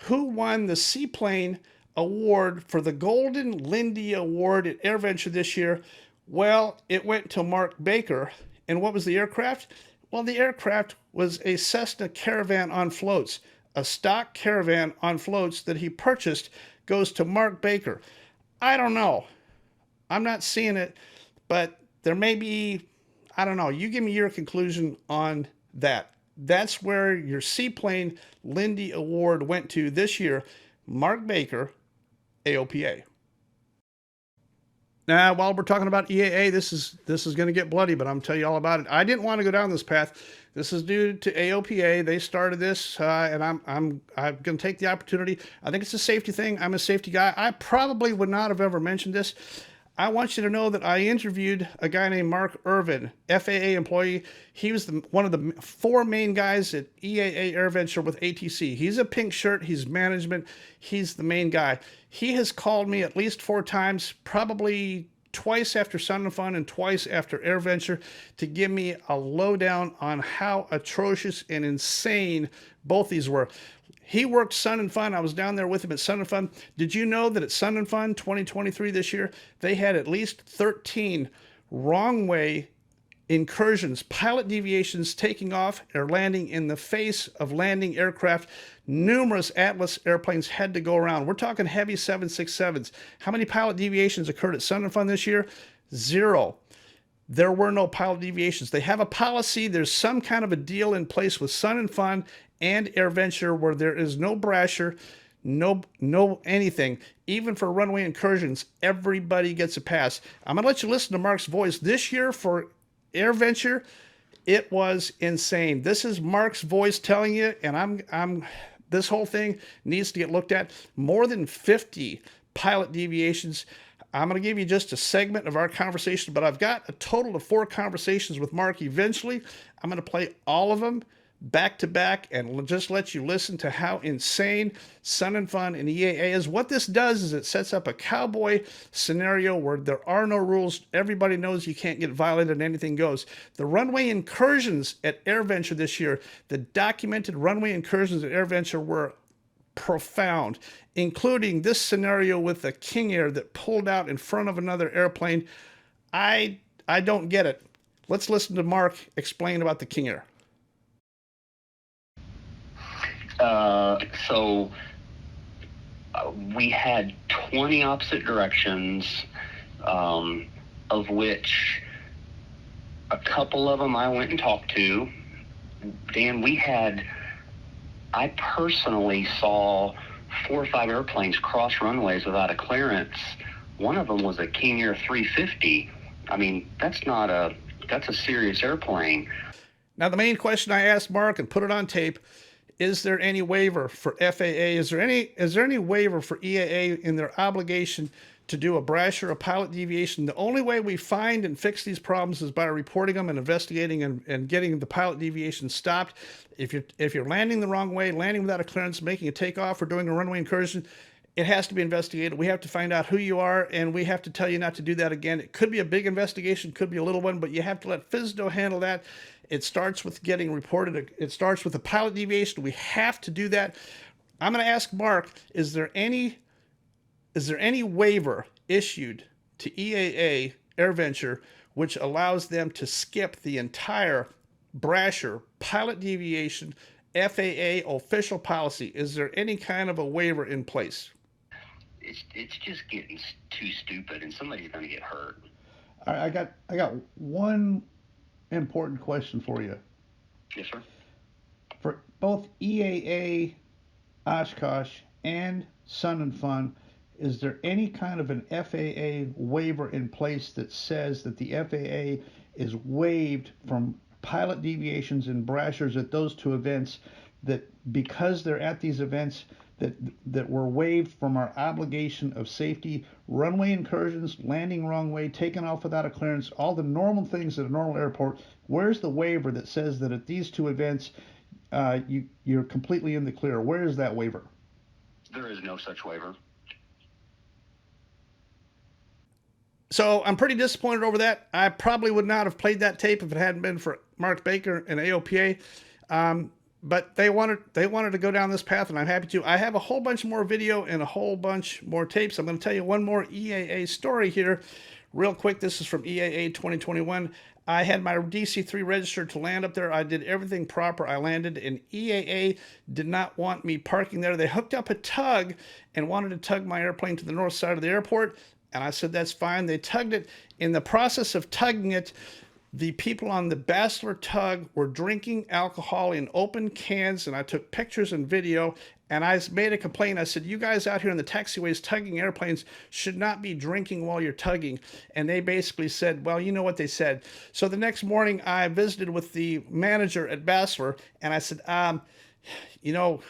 Who won the Seaplane Award for the Golden Lindy Award at AirVenture this year? Well, it went to Mark Baker. And what was the aircraft? Well, the aircraft was a Cessna Caravan on floats. A stock Caravan on floats that he purchased goes to Mark Baker. I don't know. I'm not seeing it, but there may be, I don't know. You give me your conclusion on that. That's where your Seaplane Lindy Award went to this year. Mark Baker, AOPA. Now, while we're talking about EAA, this is going to get bloody, but I'm telling you all about it. I didn't want to go down this path. This is due to AOPA. They started this, and I'm going to take the opportunity. I think it's a safety thing. I'm a safety guy. I probably would not have ever mentioned this. I want you to know that I interviewed a guy named Mark Irvin, FAA employee. He was one of the 4 main guys at EAA AirVenture with ATC. He's a pink shirt. He's management. He's the main guy. He has called me at least 4 times, probably twice after Sun and Fun and twice after AirVenture, to give me a lowdown on how atrocious and insane both these were. He worked Sun and Fun. I was down there with him at Sun and Fun. Did you know that at Sun and Fun 2023 this year, they had at least 13 wrong way incursions, pilot deviations, taking off or landing in the face of landing aircraft? Numerous Atlas airplanes had to go around. We're talking heavy 767s. How many pilot deviations occurred at Sun and Fun this year? 0. There were no pilot deviations. They have a policy. There's some kind of a deal in place with Sun and Fun and AirVenture where there is no brasher, no anything. Even for runway incursions, everybody gets a pass. I'm going to let you listen to Mark's voice. This year for AirVenture, it was insane. This is Mark's voice telling you, and this whole thing needs to get looked at. More than 50 pilot deviations. I'm going to give you just a segment of our conversation, but I've got a total of 4 conversations with Mark. Eventually, I'm going to play all of them back to back and just let you listen to how insane Sun and Fun and EAA is. What this does is it sets up a cowboy scenario where there are no rules. Everybody knows you can't get violated and anything goes. The runway incursions at AirVenture this year, the documented runway incursions at AirVenture were profound, including this scenario with the King Air that pulled out in front of another airplane. I don't get it. Let's listen to Mark explain about the King Air. We had 20 opposite directions, of which a couple of them I went and talked to. Dan, I personally saw 4 or 5 airplanes cross runways without a clearance. One of them was a King Air 350. I mean, that's a serious airplane. Now, the main question I asked Mark and put it on tape is there any waiver for FAA? Is there any waiver for EAA in their obligation to do a brash or a pilot deviation? The only way we find and fix these problems is by reporting them and investigating and getting the pilot deviation stopped. If you're landing the wrong way, landing without a clearance, making a takeoff, or doing a runway incursion, it has to be investigated. We have to find out who you are, and we have to tell you not to do that again. It could be a big investigation, could be a little one, but you have to let FSDO handle that. It starts with getting reported. It starts with a pilot deviation. We have to do that. I'm going to ask Mark, is there any waiver issued to EAA AirVenture which allows them to skip the entire brasher pilot deviation FAA official policy? Is there any kind of a waiver in place? It's just getting too stupid, and somebody's going to get hurt. All right, I got one important question for you. Yes, sir. For both EAA, Oshkosh, and Sun and Fun, is there any kind of an FAA waiver in place that says that the FAA is waived from pilot deviations and brashers at those two events, that because they're at these events that we're waived from our obligation of safety, runway incursions, landing wrong way, taking off without a clearance, all the normal things at a normal airport? Where's the waiver that says that at these two events you're completely in the clear? Where is that waiver? There is no such waiver. So I'm pretty disappointed over that. I probably would not have played that tape if it hadn't been for Mark Baker and AOPA. But they wanted to go down this path, and I'm happy to. I have a whole bunch more video and a whole bunch more tapes. I'm going to tell you one more EAA story here real quick. This is from EAA 2021. I had my DC-3 registered to land up there. I did everything proper. I landed, and EAA did not want me parking there. They hooked up a tug and wanted to tug my airplane to the north side of the airport, and I said, that's fine. They tugged it. In the process of tugging it, the people on the Basler tug were drinking alcohol in open cans, and I took pictures and video, and I made a complaint. I said, you guys out here in the taxiways tugging airplanes should not be drinking while you're tugging. And they basically said, well, you know what they said. So the next morning I visited with the manager at Basler, and I said, no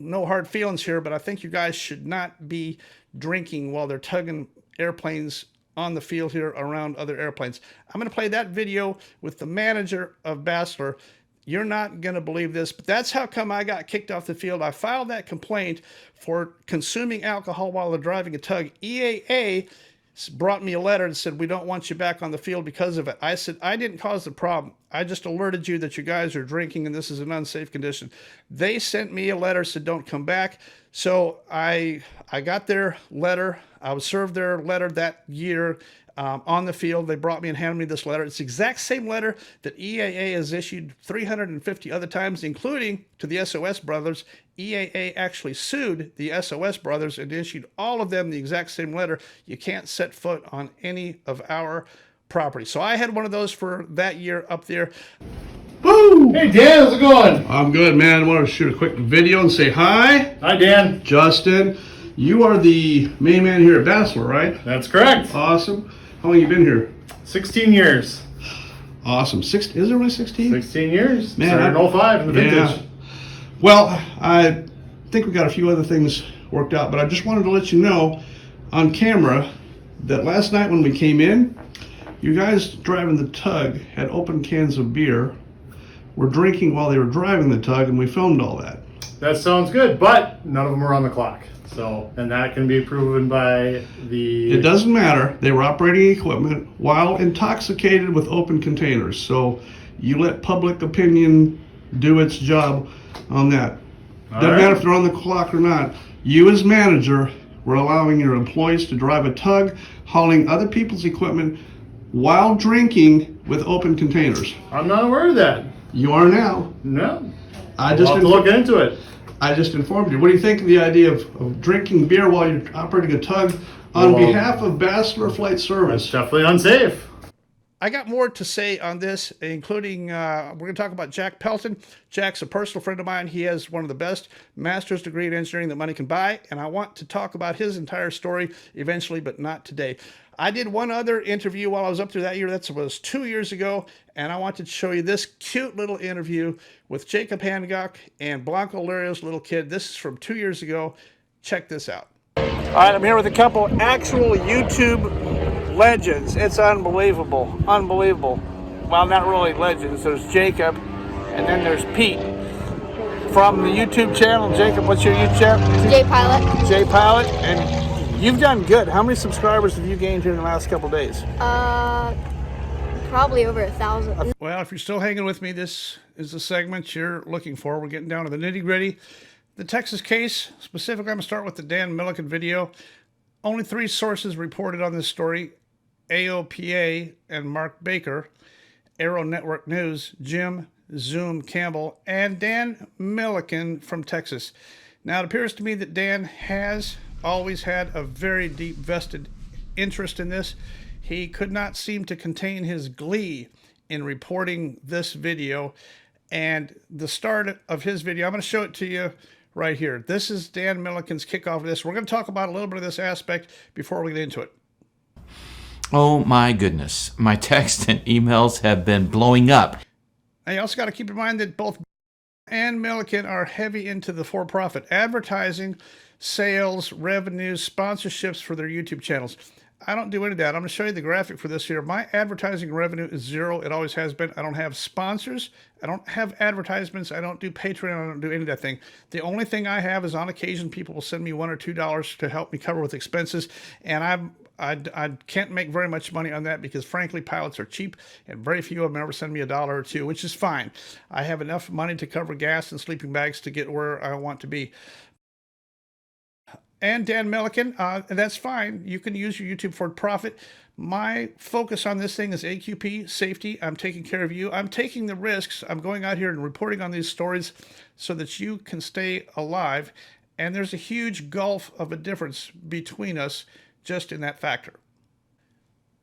hard feelings here, but I think you guys should not be drinking while they're tugging airplanes on the field here around other airplanes. I'm going to play that video with the manager of Basler. You're not going to believe this, but that's how come I got kicked off the field. I filed that complaint for consuming alcohol while they're driving a tug. EAA brought me a letter and said, we don't want you back on the field because of it. I said, I didn't cause the problem. I just alerted you that you guys are drinking and this is an unsafe condition. They sent me a letter, said don't come back. So I got their letter. I was served their letter that year on the field. They brought me and handed me this letter. It's the exact same letter that EAA has issued 350 other times, including to the SOS brothers. EAA actually sued the SOS brothers and issued all of them the exact same letter. You can't set foot on any of our property. So I had one of those for that year up there. Woo! Hey Dan, how's it going? I'm good, man. I want to shoot a quick video and say hi. Hi Dan. Justin, you are the main man here at Basler, right? That's correct. Awesome. How long you been here? 16 years. Awesome. Is it really 16? 16 years. Man, started in 05 in the vintage. Well, I think we got a few other things worked out, but I just wanted to let you know on camera that last night when we came in, you guys driving the tug had open cans of beer, were drinking while they were driving the tug, and we filmed all that. That sounds good, but none of them were on the clock. So, and that can be proven by the... It doesn't matter. They were operating equipment while intoxicated with open containers. So you let public opinion do its job on that. Doesn't matter if they're on the clock or not. You as manager were allowing your employees to drive a tug, hauling other people's equipment while drinking with open containers. I'm not aware of that. You are now. No. I'll have to look into it. I just informed you. What do you think of the idea of drinking beer while you're operating a tug on behalf of Basler Flight Service? It's definitely unsafe. I got more to say on this, including we're going to talk about Jack Pelton. Jack's a personal friend of mine. He has one of the best master's degree in engineering that money can buy, and I want to talk about his entire story eventually, but not today. I did one other interview while I was up there that year. That was 2 years ago, and I wanted to show you this cute little interview with Jacob Hancock and Blanco Larios' little kid. This is from 2 years ago. Check this out. All right, I'm here with a couple actual YouTube legends. It's unbelievable. Unbelievable. Well, not really legends. There's Jacob, and then there's Pete from the YouTube channel. Jacob, what's your YouTube channel? J Pilot. J Pilot, and you've done good. How many subscribers have you gained here in the last couple days? Probably over 1,000. Well, if you're still hanging with me, this is the segment you're looking for. We're getting down to the nitty-gritty. The Texas case, specifically, I'm going to start with the Dan Milliken video. Only 3 sources reported on this story: AOPA and Mark Baker, Arrow Network News, Jim Zoom Campbell, and Dan Milliken from Texas. Now, it appears to me that Dan has always had a very deep vested interest in this. He could not seem to contain his glee in reporting this video. And the start of his video, I'm going to show it to you right here. This is Dan Milliken's kickoff of this. We're going to talk about a little bit of this aspect before we get into it. Oh my goodness. My texts and emails have been blowing up. Now, you also got to keep in mind that both and Milliken are heavy into the for-profit advertising, sales, revenues, sponsorships for their YouTube channels. I don't do any of that. I'm going to show you the graphic for this here. My advertising revenue is 0. It always has been. I don't have sponsors. I don't have advertisements. I don't do Patreon. I don't do any of that thing. The only thing I have is on occasion people will send me $1 or $2 to help me cover with expenses. And I can't make very much money on that because, frankly, pilots are cheap and very few of them ever send me $1 or $2, which is fine. I have enough money to cover gas and sleeping bags to get where I want to be. And Dan Milliken, that's fine. You can use your YouTube for profit. My focus on this thing is AQP, safety. I'm taking care of you. I'm taking the risks. I'm going out here and reporting on these stories so that you can stay alive. And there's a huge gulf of a difference between us just in that factor.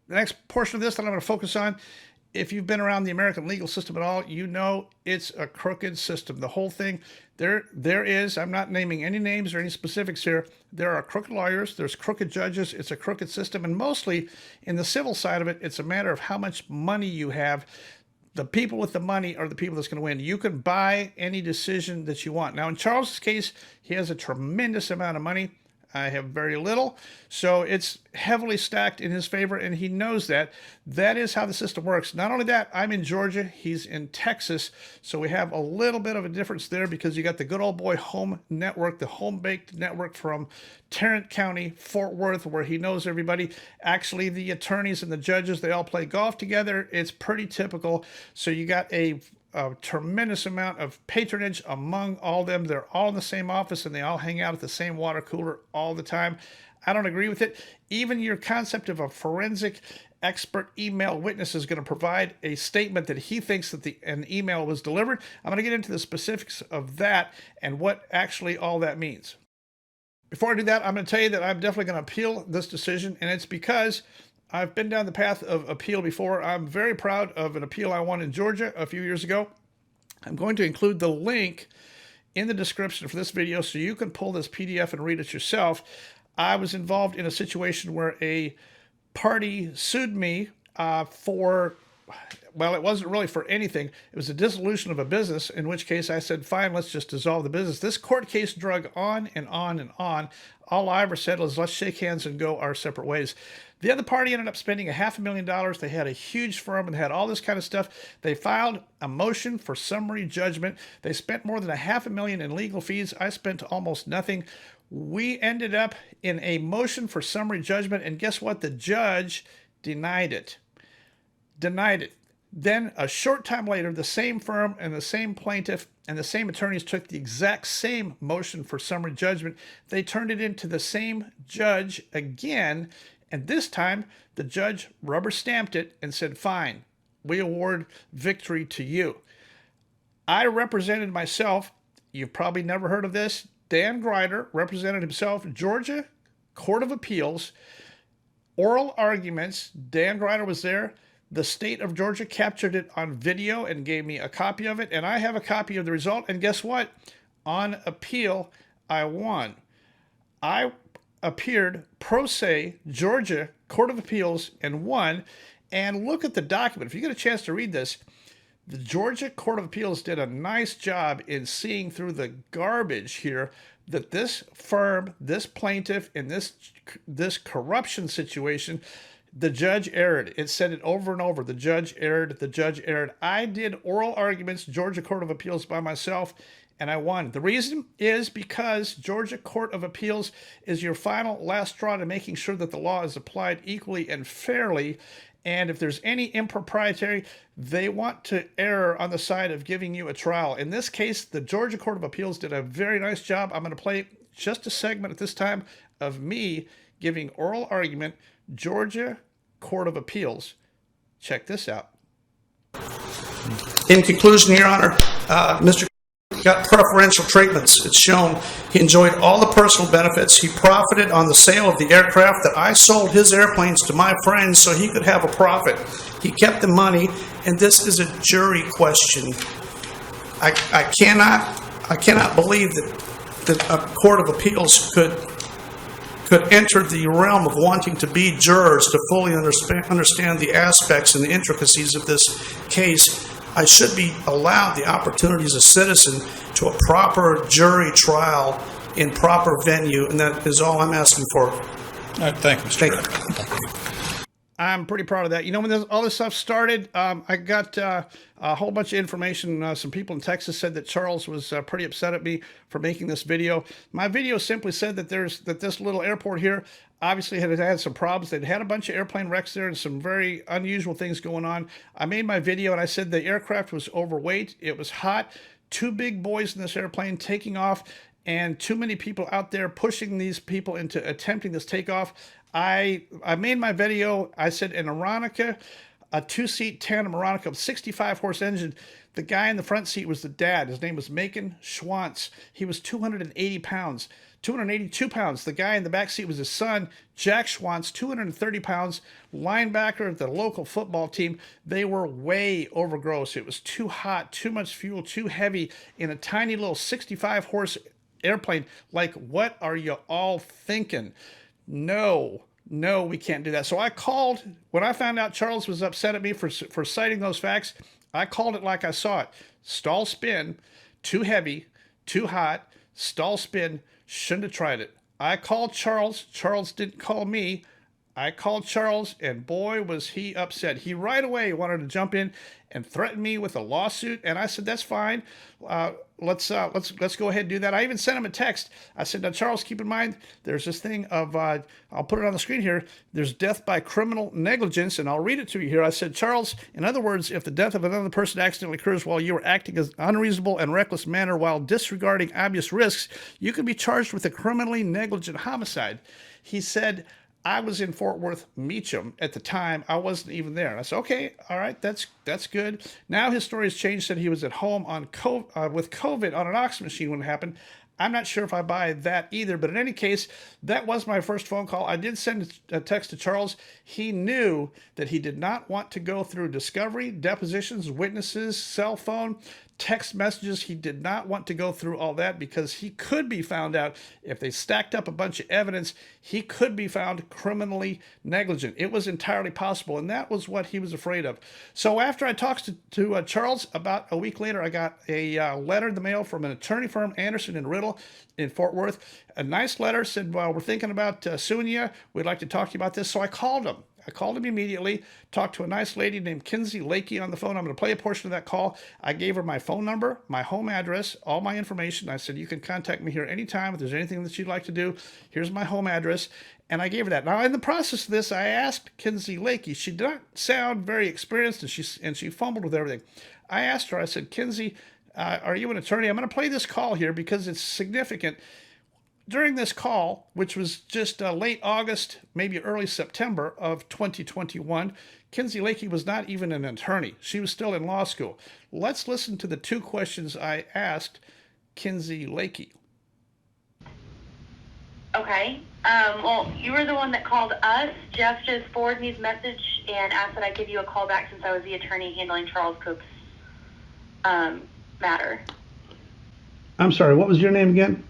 The next portion of this that I'm going to focus on, if you've been around the American legal system at all, you know it's a crooked system. The whole thing, there is, I'm not naming any names or any specifics here, there are crooked lawyers, there's crooked judges, it's a crooked system, and mostly in the civil side of it, it's a matter of how much money you have. The people with the money are the people that's going to win. You can buy any decision that you want. Now, in Charles's case, he has a tremendous amount of money. I have very little, so it's heavily stacked in his favor, and he knows that. That is how the system works. Not only that, I'm in Georgia, he's in Texas, so we have a little bit of a difference there because you got the good old boy home network, the home-baked network from Tarrant County, Fort Worth, where he knows everybody. Actually, the attorneys and the judges, they all play golf together. It's pretty typical, so you got a tremendous amount of patronage among all of them. They're all in the same office and they all hang out at the same water cooler all the time. I don't agree with it. Even your concept of a forensic expert email witness is going to provide a statement that he thinks that an email was delivered. I'm going to get into the specifics of that and what actually all that means. Before I do that, I'm going to tell you that I'm definitely going to appeal this decision, and it's because I've been down the path of appeal before. I'm very proud of an appeal I won in Georgia a few years ago. I'm going to include the link in the description for this video so you can pull this PDF and read it yourself. I was involved in a situation where a party sued me for, well, it wasn't really for anything. It was a dissolution of a business, in which case I said, fine, let's just dissolve the business. This court case drug on and on and on. All I ever said was, let's shake hands and go our separate ways. The other party ended up spending $500,000. They had a huge firm and had all this kind of stuff. They filed a motion for summary judgment. They spent more than $500,000 in legal fees. I spent almost nothing. We ended up in a motion for summary judgment, and guess what? The judge denied it. Denied it. Then a short time later, the same firm and the same plaintiff and the same attorneys took the exact same motion for summary judgment. They turned it into the same judge again, and this time the judge rubber stamped it and said, fine, we award victory to you. I represented myself. You've probably never heard of this. Dan Grider represented himself, Georgia Court of Appeals, oral arguments. Dan Grider was there. The state of Georgia captured it on video and gave me a copy of it, and I have a copy of the result. And guess what? On appeal, I won. I appeared pro se, Georgia Court of Appeals, and won. And look at the document. If you get a chance to read this, the Georgia Court of Appeals did a nice job in seeing through the garbage here that this firm, this plaintiff, in this corruption situation, the judge erred. It said it over and over. The judge erred. The judge erred. I did oral arguments, Georgia Court of Appeals, by myself, and I won. The reason is because Georgia Court of Appeals is your final last straw to making sure that the law is applied equally and fairly. And if there's any impropriety, they want to err on the side of giving you a trial. In this case, the Georgia Court of Appeals did a very nice job. I'm going to play just a segment at this time of me giving oral argument, Georgia Court of Appeals. Check this out. In conclusion, Your Honor, Mr. got preferential treatments. It's shown he enjoyed all the personal benefits. He profited on the sale of the aircraft that I sold his airplanes to my friends so he could have a profit. He kept the money, and this is a jury question. I cannot believe that a court of appeals could enter the realm of wanting to be jurors to fully understand the aspects and the intricacies of this case. I should be allowed the opportunity as a citizen to a proper jury trial in proper venue, and that is all I'm asking for. Thank you, Mr. Thank you. I'm pretty proud of that. You know, when all this stuff started, I got a whole bunch of information. Some people in Texas said that Charles was pretty upset at me for making this video. My video simply said that this little airport here obviously had some problems. They'd had a bunch of airplane wrecks there and some very unusual things going on. I made my video and I said the aircraft was overweight. It was hot. 2 big boys in this airplane taking off, and too many people out there pushing these people into attempting this takeoff. I made my video. I said an Aeronica, a 2-seat tandem Aeronica of 65-horse engine. The guy in the front seat was the dad. His name was Macon Schwantz. He was 280 pounds. 282 pounds. The guy in the back seat was his son, Jack Schwantz, 230 pounds, linebacker at the local football team. They were way overgross. It was too hot, too much fuel, too heavy in a tiny little 65-horse airplane. Like, what are you all thinking? No, we can't do that. So I called, when I found out Charles was upset at me for citing those facts, I called it like I saw it. Stall spin, too heavy, too hot, stall spin, shouldn't have tried it. I called Charles. Charles didn't call me. I called Charles, and boy, was he upset. He right away wanted to jump in and threaten me with a lawsuit, and I said, that's fine. Let's go ahead and do that. I even sent him a text. I said, now, Charles, keep in mind, there's this thing of, I'll put it on the screen here, there's death by criminal negligence, and I'll read it to you here. I said, Charles, in other words, if the death of another person accidentally occurs while you are acting as unreasonable and reckless manner while disregarding obvious risks, you can be charged with a criminally negligent homicide. He said, I was in Fort Worth Meacham at the time. I wasn't even there. And I said, okay, all right, that's good. Now his story has changed. Said he was at home on with COVID on an oxygen machine when it happened. I'm not sure if I buy that either, but in any case, that was my first phone call. I did send a text to Charles. He knew that he did not want to go through discovery, depositions, witnesses, cell phone, text messages. He did not want to go through all that because he could be found out. If they stacked up a bunch of evidence, he could be found criminally negligent. It was entirely possible, and that was what he was afraid of. So after I talked to Charles, about a week later, I got a letter in the mail from an attorney firm, Anderson and Riddle, in Fort Worth. A nice letter, said, well, we're thinking about suing you. We'd like to talk to you about this. So I called him. I called him immediately, talked to a nice lady named Kinsey Lakey on the phone. I'm going to play a portion of that call. I gave her my phone number, my home address, all my information. I said, you can contact me here anytime if there's anything that you'd like to do. Here's my home address. And I gave her that. Now, in the process of this, I asked Kinsey Lakey. She did not sound very experienced, and she fumbled with everything. I asked her, I said, Kinsey, are you an attorney? I'm going to play this call here because it's significant. During this call, which was just late August, maybe early September of 2021, Kinsey Lakey was not even an attorney. She was still in law school. Let's listen to the 2 questions I asked Kinsey Lakey. Okay. Well, you were the one that called us. Jeff just forwarded me his message and asked that I give you a call back since I was the attorney handling Charles Cook's matter. I'm sorry, what was your name again?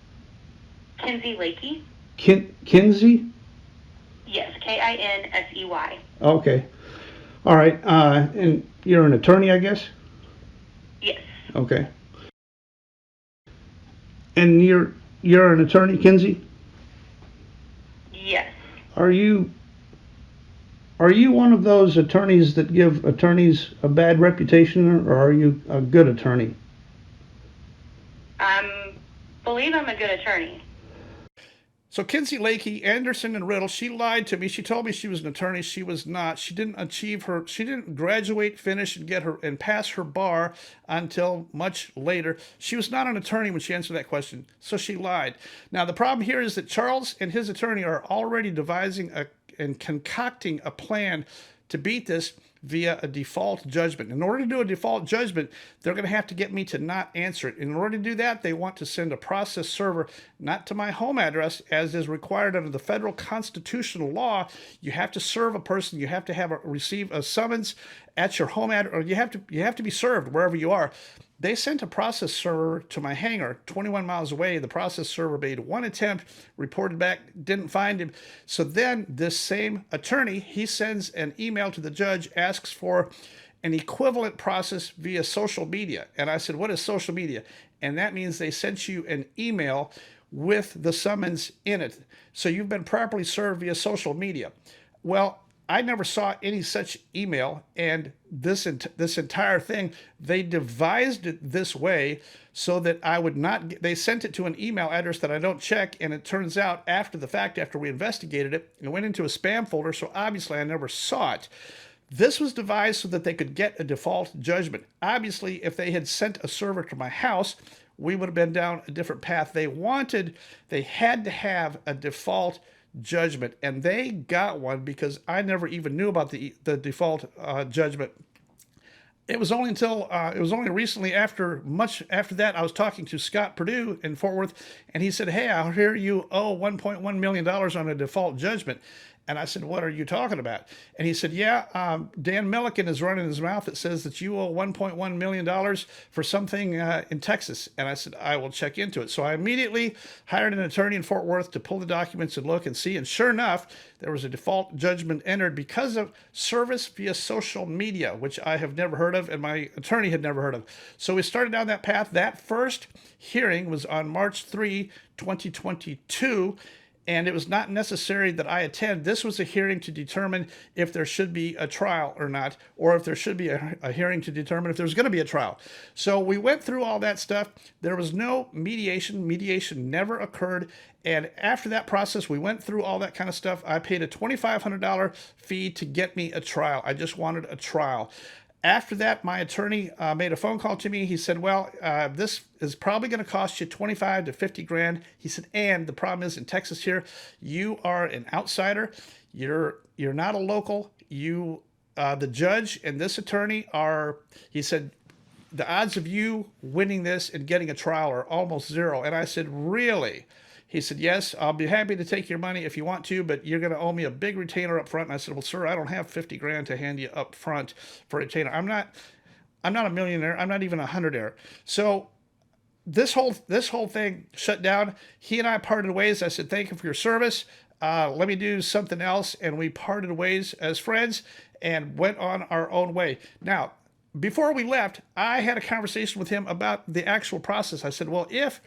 Kinsey Lakey? Kinsey? Yes, Kinsey. Okay. All right. And you're an attorney, I guess? Yes. Okay. And you're an attorney, Kinsey? Yes. Are you one of those attorneys that give attorneys a bad reputation, or are you a good attorney? I believe I'm a good attorney. So Kinsey Lakey, Anderson and Riddle, she lied to me. She told me she was an attorney. She was not. She didn't graduate, finish, and pass her bar until much later. She was not an attorney when she answered that question, so she lied. Now, the problem here is that Charles and his attorney are already devising and concocting a plan to beat this via a default judgment. In order to do a default judgment, they're going to have to get me to not answer it. In order to do that, they want to send a process server not to my home address, as is required under the federal constitutional law. You have to serve a person. You have to receive a summons at your home address, or you have to be served wherever you are. They sent a process server to my hangar 21 miles away. The process server made one attempt, reported back, didn't find him. So then this same attorney, he sends an email to the judge, asks for an equivalent process via social media. And I said, what is social media? And that means they sent you an email with the summons in it. So you've been properly served via social media. Well, I never saw any such email, and this entire thing, they devised it this way so that I would not. They sent it to an email address that I don't check, and it turns out after the fact, after we investigated it, it went into a spam folder. So obviously, I never saw it. This was devised so that they could get a default judgment. Obviously, if they had sent a server to my house, we would have been down a different path. They had to have a default judgment, and they got one because I never even knew about the default judgment. It was only recently, much after that, I was talking to Scott Perdue in Fort Worth, and he said, "Hey, I hear you owe $1.1 million on a default judgment." And I said, "What are you talking about?" And he said, "Yeah, Dan Milliken is running his mouth that says that you owe $1.1 million for something in Texas." And I said, "I will check into it." So I immediately hired an attorney in Fort Worth to pull the documents and look and see. And sure enough, there was a default judgment entered because of service via social media, which I have never heard of and my attorney had never heard of. So we started down that path. That first hearing was on March 3, 2022. And it was not necessary that I attend. This was a hearing to determine if there should be a trial or not, or if there should be a hearing to determine if there's going to be a trial. So we went through all that stuff. There was no mediation. Mediation never occurred. And after that process, we went through all that kind of stuff. I paid a $2,500 fee to get me a trial. I just wanted a trial. After that, my attorney made a phone call to me. He said, "Well, this is probably going to cost you 25 to 50 grand." He said, "And the problem is in Texas here, you are an outsider. You're not a local. The judge and this attorney are," he said, "the odds of you winning this and getting a trial are almost zero." And I said, "Really?" He said, "Yes, I'll be happy to take your money if you want to, but you're going to owe me a big retainer up front." And I said, "Well, sir, I don't have 50 grand to hand you up front for a retainer. I'm not a millionaire. I'm not even a hundredaire." So this whole thing shut down. He and I parted ways. I said, "Thank you for your service. Let me do something else." And we parted ways as friends and went on our own way. Now, before we left, I had a conversation with him about the actual process. I said, "Well, if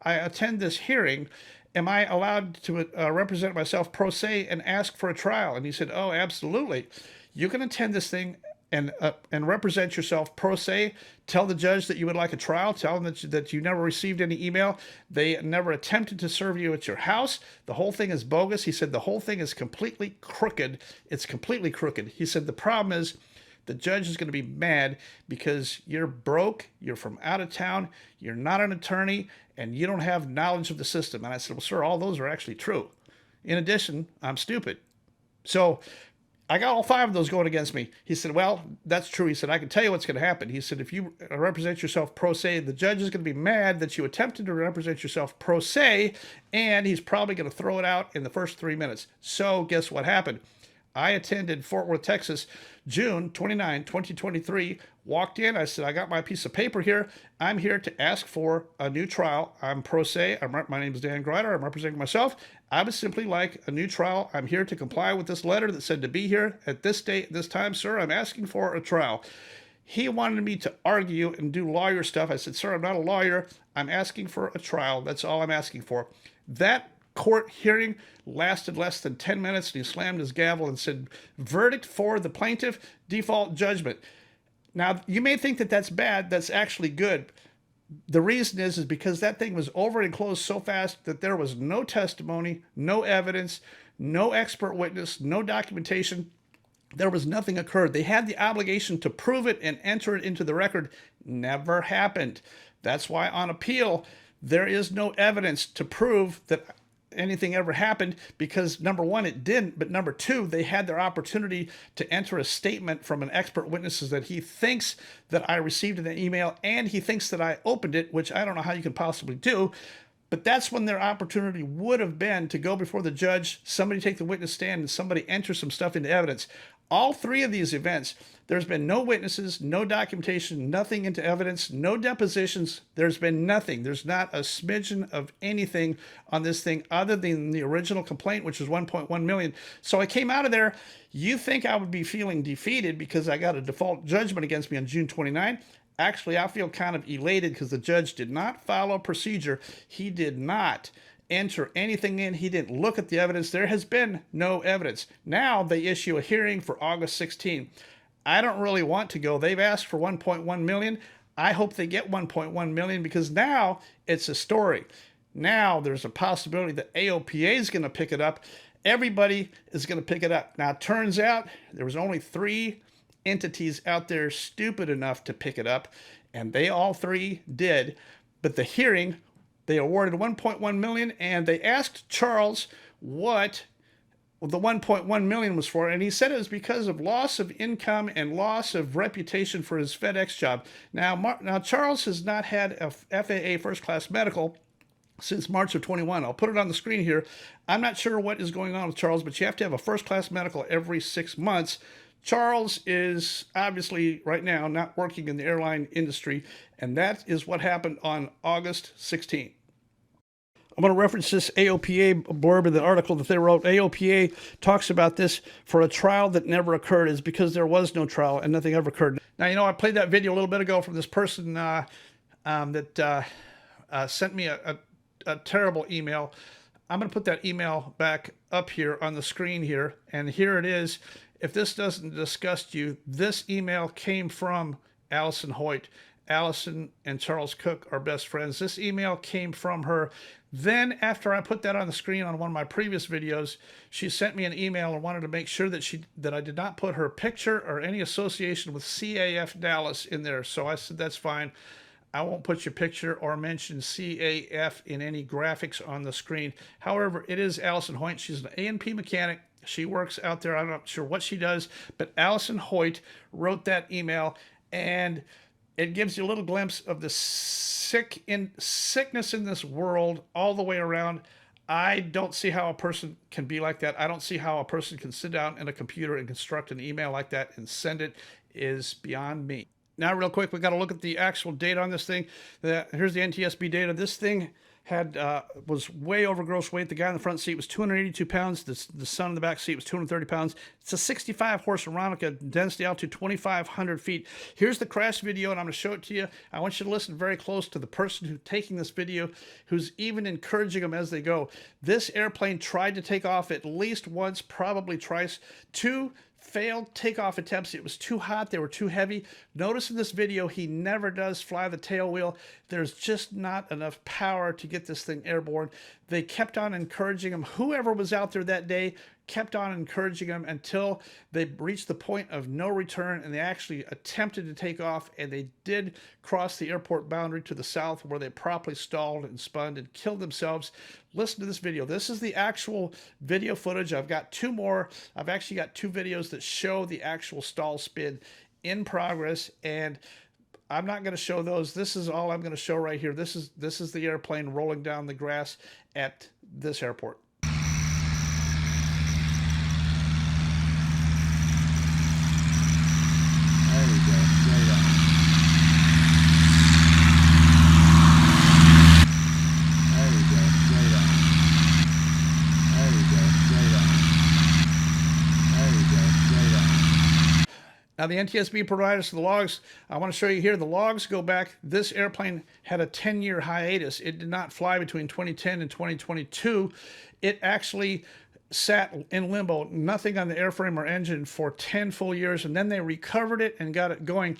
I attend this hearing, am I allowed to represent myself pro se and ask for a trial?" And he said, "Oh, absolutely. You can attend this thing and represent yourself pro se. Tell the judge that you would like a trial. Tell them that you never received any email. They never attempted to serve you at your house. The whole thing is bogus." He said, "The whole thing is completely crooked. It's completely crooked." He said, "The problem is the judge is going to be mad because you're broke, you're from out of town, you're not an attorney, and you don't have knowledge of the system." And I said, "Well, sir, all those are actually true. In addition, I'm stupid." So I got all 5 of those going against me. He said, "Well, that's true." He said, "I can tell you what's going to happen." He said, "If you represent yourself pro se, the judge is going to be mad that you attempted to represent yourself pro se, and he's probably going to throw it out in the first 3 minutes." So guess what happened? I attended Fort Worth, Texas, June 29, 2023. Walked in. I said, I got my piece of paper here. I'm here to ask for a new trial. I'm pro se. My name is Dan Grider. I'm representing myself. I would simply like a new trial. I'm here to comply with this letter that said to be here at this date, this time, sir. I'm asking for a trial. He wanted me to argue and do lawyer stuff. I said, sir, I'm not a lawyer. I'm asking for a trial. That's all I'm asking for. That court hearing lasted less than 10 minutes, and he slammed his gavel and said, verdict for the plaintiff, default judgment. Now, you may think that that's bad. That's actually good. The reason is because that thing was over and closed so fast that there was no testimony, no evidence, no expert witness, no documentation. There was nothing occurred. They had the obligation to prove it and enter it into the record. Never happened. That's why on appeal, there is no evidence to prove that anything ever happened, because number one, it didn't, but number two, they had their opportunity to enter a statement from an expert witnesses that he thinks that I received in an email, and he thinks that I opened it, which I don't know how you can possibly do. But that's when their opportunity would have been to go before the judge, somebody take the witness stand, and somebody enter some stuff into evidence. All three of these events, there's been no witnesses, no documentation, nothing into evidence, no depositions. There's been nothing. There's not a smidgen of anything on this thing other than the original complaint, which was 1.1 million. So I came out of there. You think I would be feeling defeated because I got a default judgment against me on June 29? Actually, I feel kind of elated because the judge did not follow procedure. He did not enter anything in. He didn't look at the evidence. There has been no evidence. Now they issue a hearing for August 16. I don't really want to go. They've asked for 1.1 million. I hope they get 1.1 million because now it's a story. Now there's a possibility that AOPA is going to pick it up. Everybody is going to pick it up. Now, it turns out there was only 3 entities out there stupid enough to pick it up, and they all 3 did. But the hearing, they awarded 1.1 million, and they asked Charles what the 1.1 million was for, and he said it was because of loss of income and loss of reputation for his FedEx job. Now Charles has not had a FAA first class medical since March of 21. I'll put it on the screen here. I'm not sure what is going on with Charles, but you have to have a first class medical every 6 months. Charles is obviously right now not working in the airline industry, and that is what happened on August 16th. I'm going to reference this AOPA blurb in the article that they wrote. AOPA talks about this for a trial that never occurred is because there was no trial and nothing ever occurred. Now, I played that video a little bit ago from this person that sent me a terrible email. I'm going to put that email back up here on the screen here, and here it is. If this doesn't disgust you, this email came from Allison Hoyt. Allison and Charles Cook are best friends. This email came from her. Then after I put that on the screen on one of my previous videos, she sent me an email and wanted to make sure that I did not put her picture or any association with CAF Dallas in there. So I said, that's fine. I won't put your picture or mention CAF in any graphics on the screen. However, it is Allison Hoyt. She's an A&P mechanic. She works out there. I'm not sure what she does, but Allison Hoyt wrote that email, and it gives you a little glimpse of the sickness in this world all the way around. I don't see how a person can be like that. I don't see how a person can sit down in a computer and construct an email like that and send it. Is beyond me. Now, real quick, we got to look at the actual data on this thing. Here's the NTSB data. This thing was way over gross weight. The guy in the front seat was 282 pounds. The son in the back seat was 230 pounds. It's a 65 horse Aeronica, density altitude 2,500 feet. Here's the crash video, and I'm going to show it to you. I want you to listen very close to the person who's taking this video, who's even encouraging them as they go. This airplane tried to take off at least once, probably twice. 2 failed takeoff attempts. It was too hot. They were too heavy. Notice in this video, he never does fly the tail wheel. There's just not enough power to get this thing airborne. They kept on encouraging him. Whoever was out there that day kept on encouraging him until they reached the point of no return, and they actually attempted to take off, and they did cross the airport boundary to the south, where they properly stalled and spun and killed themselves. Listen to this video. This is the actual video footage. I've got 2 more. I've actually got 2 videos that show the actual stall spin in progress, and I'm not going to show those. This is all I'm going to show right here. This is the airplane rolling down the grass at this airport. Now, the NTSB provided us the logs. I want to show you here. The logs go back. This airplane had a 10-year hiatus. It did not fly between 2010 and 2022. It actually sat in limbo, nothing on the airframe or engine for 10 full years, and then they recovered it and got it going.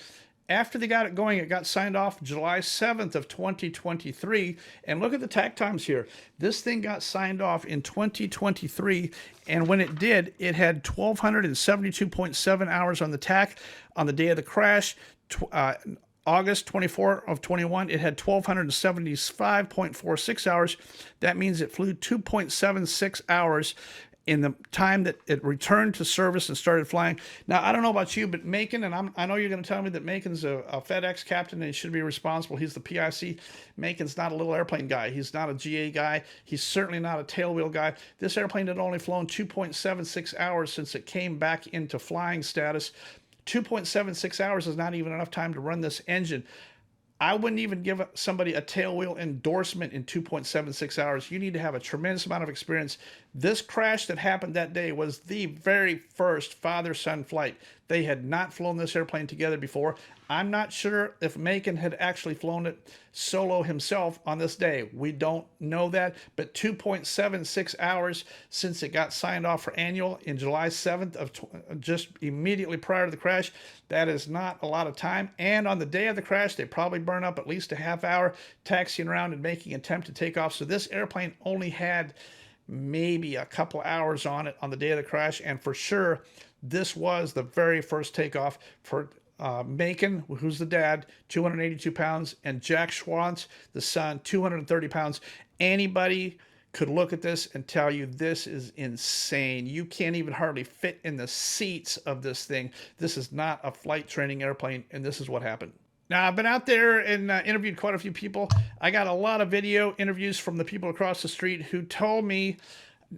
After they got it going, it got signed off July 7th of 2023. And look at the takt times here. This thing got signed off in 2023, and when it did, it had 1,272.7 hours on the tach. On the day of the crash, August 24 of 21, it had 1,275.46 hours. That means it flew 2.76 hours in the time that it returned to service and started flying. Now, I don't know about you, but Macon, and I know you're going to tell me that Macon's a FedEx captain and he should be responsible. He's the PIC. Macon's not a little airplane guy. He's not a GA guy. He's certainly not a tailwheel guy. This airplane had only flown 2.76 hours since it came back into flying status. 2.76 hours is not even enough time to run this engine. I wouldn't even give somebody a tailwheel endorsement in 2.76 hours. You need to have a tremendous amount of experience. This crash that happened that day was the very first father-son flight. They had not flown this airplane together before. I'm not sure if Macon had actually flown it solo himself on this day. We don't know that, but 2.76 hours since it got signed off for annual in July 7th of just immediately prior to the crash, that is not a lot of time. And on the day of the crash, they probably burn up at least a half hour taxiing around and making an attempt to take off. So this airplane only had maybe a couple hours on it on the day of the crash, and for sure, this was the very first takeoff for Macon, who's the dad, 282 pounds, and Jack Schwantz, the son, 230 pounds. Anybody could look at this and tell you this is insane. You can't even hardly fit in the seats of this thing. This is not a flight training airplane, and this is what happened. Now, I've been out there and interviewed quite a few people. I got a lot of video interviews from the people across the street who told me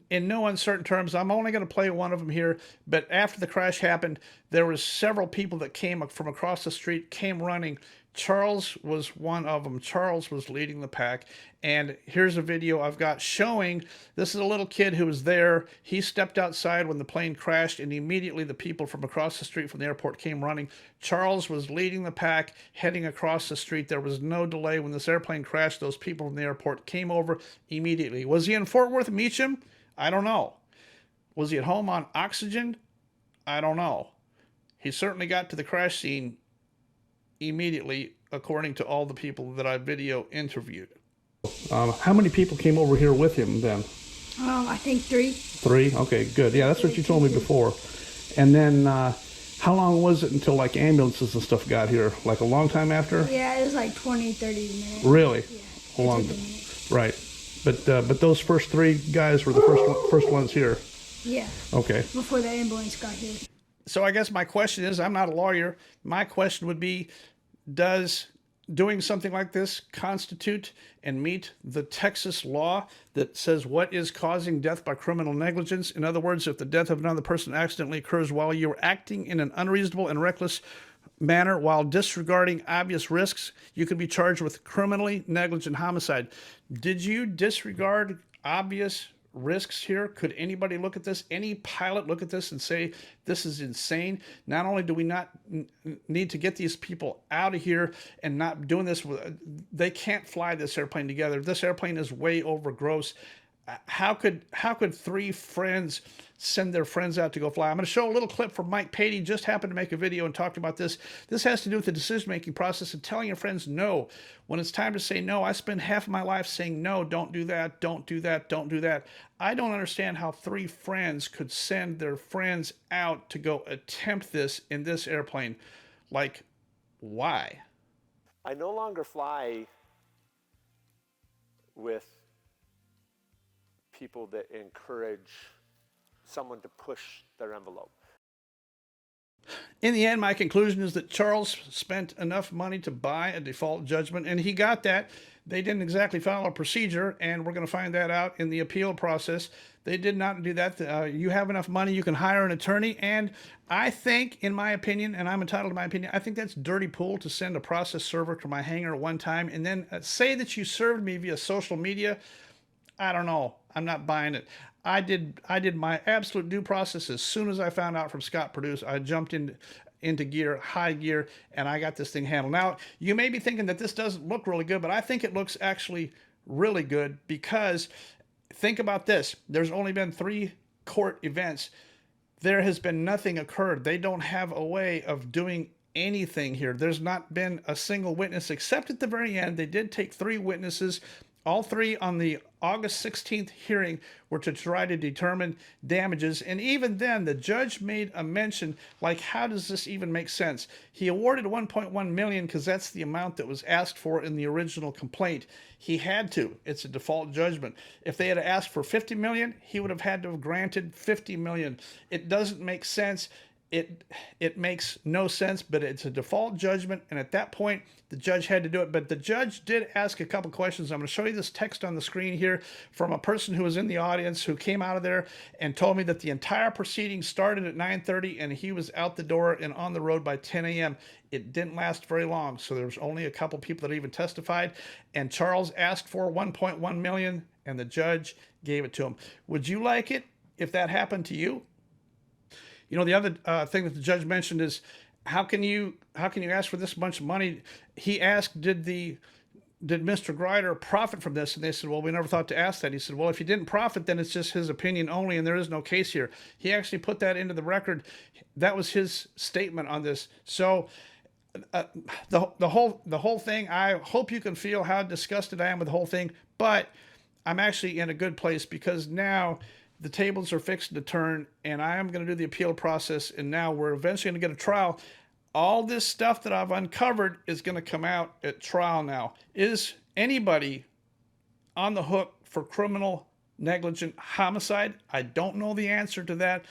in no uncertain terms, I'm only going to play one of them here, but after the crash happened, there was several people that came from across the street, came running. Charles was one of them. Charles was leading the pack, and here's a video I've got showing, this is a little kid who was there. He stepped outside when the plane crashed, and immediately the people from across the street from the airport came running. Charles was leading the pack, heading across the street. There was no delay. When this airplane crashed, those people from the airport came over immediately. Was he in Fort Worth Meacham? I don't know. Was he at home on oxygen? I don't know. He certainly got to the crash scene immediately, according to all the people that I video interviewed. How many people came over here with him then? I think 3. 3? Okay, good. Yeah, that's what you told me before. And then how long was it until like ambulances and stuff got here? Like a long time after? Yeah, it was like 20, 30 minutes. Really? Yeah. Long. Right. But those first 3 guys were the first ones here. Yeah. Okay. Before the ambulance got here. So I guess my question is, I'm not a lawyer. My question would be, does doing something like this constitute and meet the Texas law that says what is causing death by criminal negligence? In other words, if the death of another person accidentally occurs while you're acting in an unreasonable and reckless manner while disregarding obvious risks, you could be charged with criminally negligent homicide. Did you disregard obvious risks here? Could anybody look at this? Any pilot look at this and say, this is insane? Not only do we not need to get these people out of here and not doing this, they can't fly this airplane together. This airplane is way over gross. How could 3 friends send their friends out to go fly? I'm going to show a little clip from Mike Patey. Just happened to make a video and talked about this. This has to do with the decision-making process and telling your friends no. When it's time to say no, I spend half of my life saying no, don't do that, don't do that, don't do that. I don't understand how 3 friends could send their friends out to go attempt this in this airplane. Like, why? I no longer fly with people that encourage someone to push their envelope. In the end, my conclusion is that Charles spent enough money to buy a default judgment, and he got that. They didn't exactly follow a procedure, and we're going to find that out in the appeal process. They did not do that. You have enough money, you can hire an attorney, and I think, in my opinion, and I'm entitled to my opinion, I think that's dirty pool to send a process server to my hangar one time and then say that you served me via social media. I don't know. I'm not buying it. I did my absolute due process as soon as I found out from Scott Produce. I jumped into gear, high gear, and I got this thing handled. Now, you may be thinking that this doesn't look really good, but I think it looks actually really good because think about this. There's only been 3 court events. There has been nothing occurred. They don't have a way of doing anything here. There's not been a single witness except at the very end. They did take 3 witnesses. All 3 on the August 16th hearing were to try to determine damages. And even then, the judge made a mention, like, how does this even make sense? He awarded $1.1 million because that's the amount that was asked for in the original complaint. He had to. It's a default judgment. If they had asked for $50 million, he would have had to have granted $50 million. It doesn't make sense. It makes no sense, but it's a default judgment, and at that point, the judge had to do it. But the judge did ask a couple questions. I'm going to show you this text on the screen here from a person who was in the audience who came out of there and told me that the entire proceeding started at 9:30 and he was out the door and on the road by 10 a.m. It didn't last very long, so there was only a couple people that even testified, and Charles asked for $1.1 million, and the judge gave it to him. Would you like it if that happened to you? You know, the other thing that the judge mentioned is how can you ask for this bunch of money? He asked, did Mr. Grider profit from this? And they said, well, we never thought to ask that. He said, well, if he didn't profit, then it's just his opinion only, and there is no case here. He actually put that into the record. That was his statement on this. So the whole thing, I hope you can feel how disgusted I am with the whole thing, but I'm actually in a good place because now the tables are fixed to turn, and I am going to do the appeal process, and now we're eventually going to get a trial. All this stuff that I've uncovered is going to come out at trial now. Is anybody on the hook for criminal negligent homicide? I don't know the answer to that,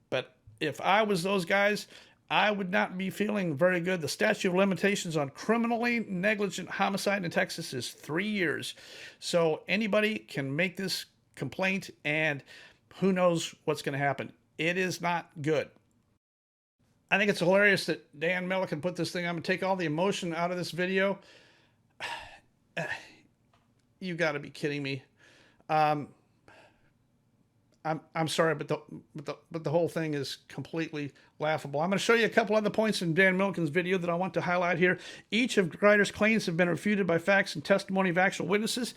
but if I was those guys, I would not be feeling very good. The statute of limitations on criminally negligent homicide in Texas is 3 years. So anybody can make this complaint, and who knows what's going to happen. It is not good. I think it's hilarious that Dan Milliken put this thing. I'm going to take all the emotion out of this video. You got to be kidding me. I'm sorry, but the whole thing is completely laughable. I'm going to show you a couple other points in Dan Milliken's video that I want to highlight here. Each of Grider's claims have been refuted by facts and testimony of actual witnesses.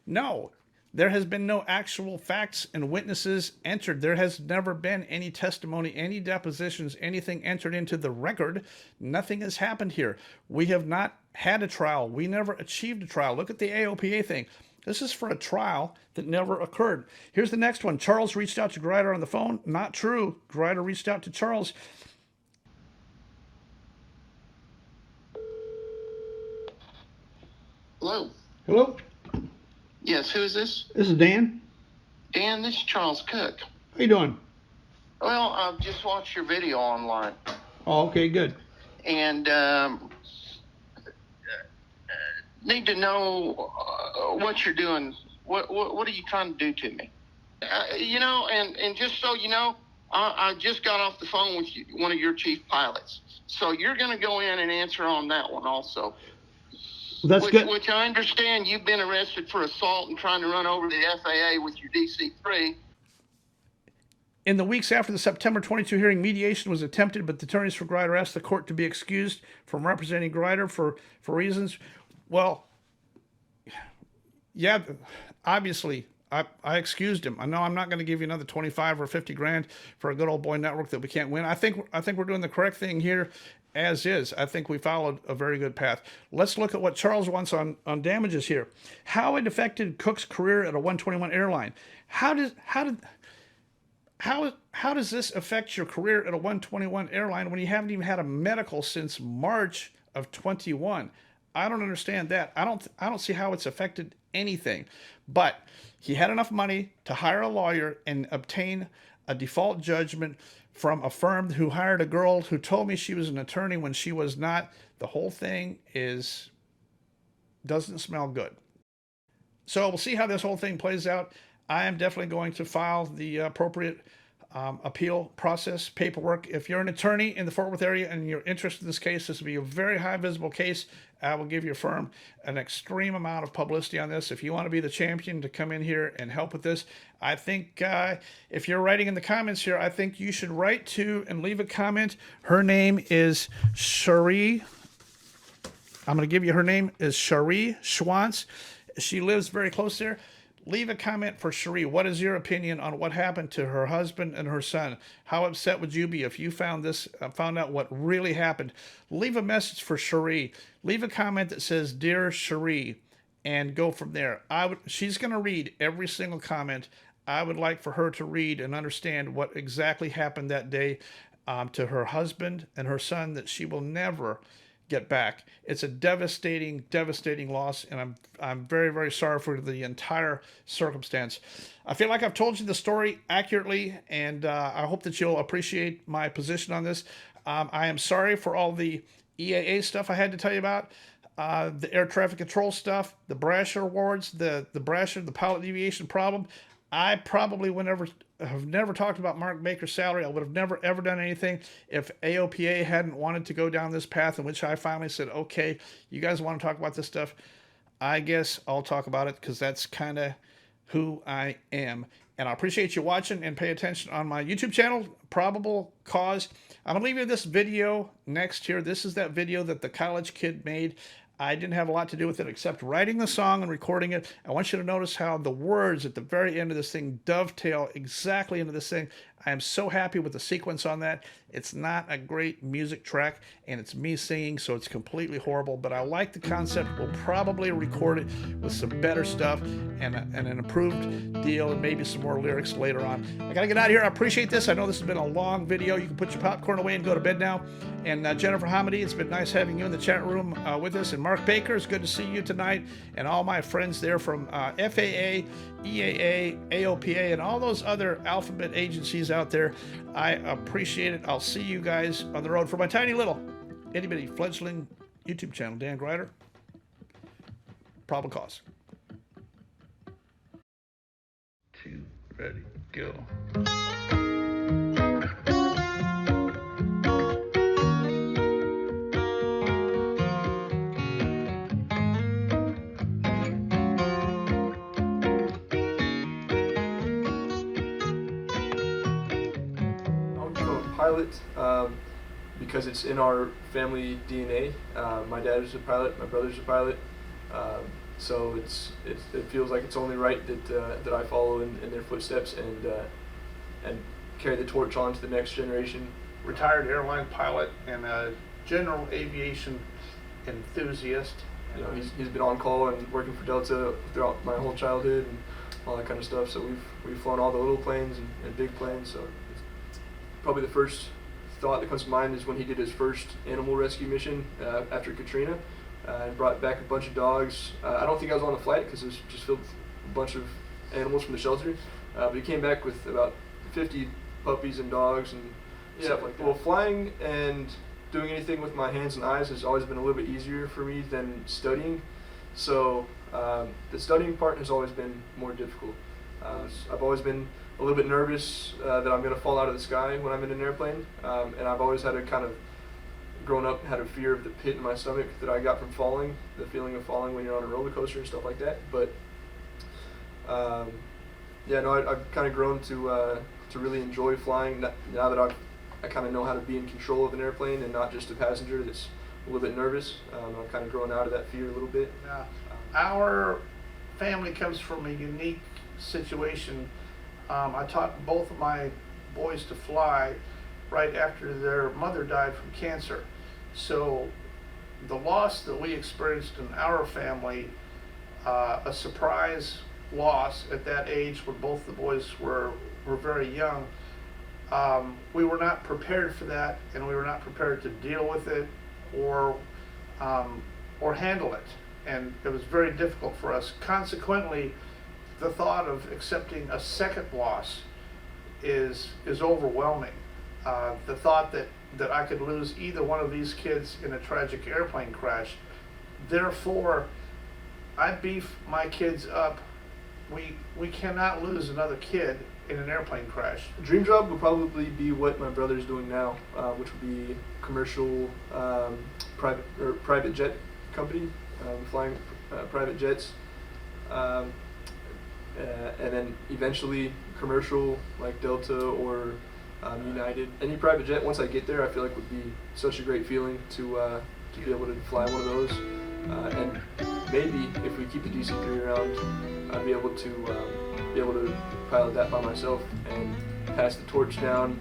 No. There has been no actual facts and witnesses entered. There has never been any testimony, any depositions, anything entered into the record. Nothing has happened here. We have not had a trial. We never achieved a trial. Look at the AOPA thing. This is for a trial that never occurred. Here's the next one. Charles reached out to Grider on the phone. Not true. Grider reached out to Charles. Hello. Hello? Yes, who is this? This is Dan. Dan, this is Charles Cook. How you doing? Well, I've just watched your video online. Oh, okay, good. And need to know what you're doing. What are you trying to do to me? You know, and just so you know, I just got off the phone with one of your chief pilots. So you're going to go in and answer on that one also. That's good. Which I understand you've been arrested for assault and trying to run over the FAA with your DC-3. In the weeks after the September 22 hearing, mediation was attempted, but the attorneys for Grider asked the court to be excused from representing Grider for reasons. Well, yeah, obviously, I excused him. I know I'm not going to give you another 25 or 50 grand for a good old boy network that we can't win. I think we're doing the correct thing here, as is. I think we followed a very good path. Let's look at what Charles wants on damages here. How it affected Cook's career at a 121 airline. How does this affect your career at a 121 airline when you haven't even had a medical since March of 21? I don't understand that. I don't see how it's affected anything. But he had enough money to hire a lawyer and obtain a default judgment from a firm who hired a girl who told me she was an attorney when she was not. The whole thing doesn't smell good. So we'll see how this whole thing plays out. I am definitely going to file the appropriate appeal process paperwork. If you're an attorney in the Fort Worth area and you're interested in this case, this will be a very high visible case. I will give your firm an extreme amount of publicity on this. If you want to be the champion to come in here and help with this, I think if you're writing in the comments here, I think you should write to and leave a comment. Her name is Cherie. I'm going to give you her name is Cherie Schwantz. She lives very close there. Leave a comment for Cherie. What is your opinion on what happened to her husband and her son? How upset would you be if you found out what really happened? Leave a message for Cherie. Leave a comment that says, "Dear Cherie," and go from there. She's going to read every single comment. I would like for her to read and understand what exactly happened that day to her husband and her son that she will never get back. It's a devastating, devastating loss, and I'm very, very sorry for the entire circumstance. I feel like I've told you the story accurately, and I hope that you'll appreciate my position on this. I am sorry for all the EAA stuff I had to tell you about, the air traffic control stuff, the Brasher awards, the Brasher, the pilot deviation problem. I probably have never talked about Mark Baker's salary. I would have never, ever done anything if AOPA hadn't wanted to go down this path, in which I finally said, okay, you guys want to talk about this stuff? I guess I'll talk about it, because that's kind of who I am. And I appreciate you watching and pay attention on my YouTube channel, Probable Cause. I'm going to leave you this video next here. This is that video that the college kid made. I didn't have a lot to do with it except writing the song and recording it. I want you to notice how the words at the very end of this thing dovetail exactly into this thing. I am so happy with the sequence on that. It's not a great music track, and it's me singing, so it's completely horrible, but I like the concept. We'll probably record it with some better stuff and an improved deal and maybe some more lyrics later on. I gotta get out of here. I appreciate this. I know this has been a long video. You can put your popcorn away and go to bed now. And Jennifer Hamady, it's been nice having you in the chat room with us. And Mark Baker, it's good to see you tonight. And all my friends there from FAA, EAA, AOPA, and all those other alphabet agencies out there. I appreciate it. I'll see you guys on the road. For my tiny little itty-bitty fledgling YouTube channel, Dan Grider, Probable Cause. 2, ready, go. Pilot because it's in our family DNA. My dad is a pilot, my brother's a pilot, so it feels like it's only right that I follow in their footsteps and carry the torch on to the next generation. Retired airline pilot and a general aviation enthusiast. You know, he's been on call and working for Delta throughout my whole childhood and all that kind of stuff. So we've flown all the little planes and big planes. So probably the first thought that comes to mind is when he did his first animal rescue mission after Katrina and brought back a bunch of dogs. I don't think I was on the flight because it was just filled with a bunch of animals from the shelter, but he came back with about 50 puppies and dogs and stuff like that. Well, flying and doing anything with my hands and eyes has always been a little bit easier for me than studying, so the studying part has always been more difficult. I've always been a little bit nervous that I'm going to fall out of the sky when I'm in an airplane, and I've always had a kind of, grown up, had a fear of the pit in my stomach that I got from falling, the feeling of falling when you're on a roller coaster and stuff like that. But yeah, no, I've kind of grown to really enjoy flying now that I kind of know how to be in control of an airplane and not just a passenger that's a little bit nervous. I've kind of grown out of that fear a little bit. Our family comes from a unique situation. I taught both of my boys to fly right after their mother died from cancer. So the loss that we experienced in our family, a surprise loss at that age when both the boys were very young, we were not prepared for that, and we were not prepared to deal with it or handle it. And it was very difficult for us. Consequently, the thought of accepting a second loss is overwhelming. The thought that I could lose either one of these kids in a tragic airplane crash. Therefore, I beef my kids up. We cannot lose another kid in an airplane crash? Dream job would probably be what my brother's doing now, which would be commercial private jet company, flying private jets, and then eventually commercial like Delta or United. Any private jet, once I get there, I feel like would be such a great feeling to be able to fly one of those. And maybe if we keep the DC-3 around, I'd be able to pilot that by myself and pass the torch down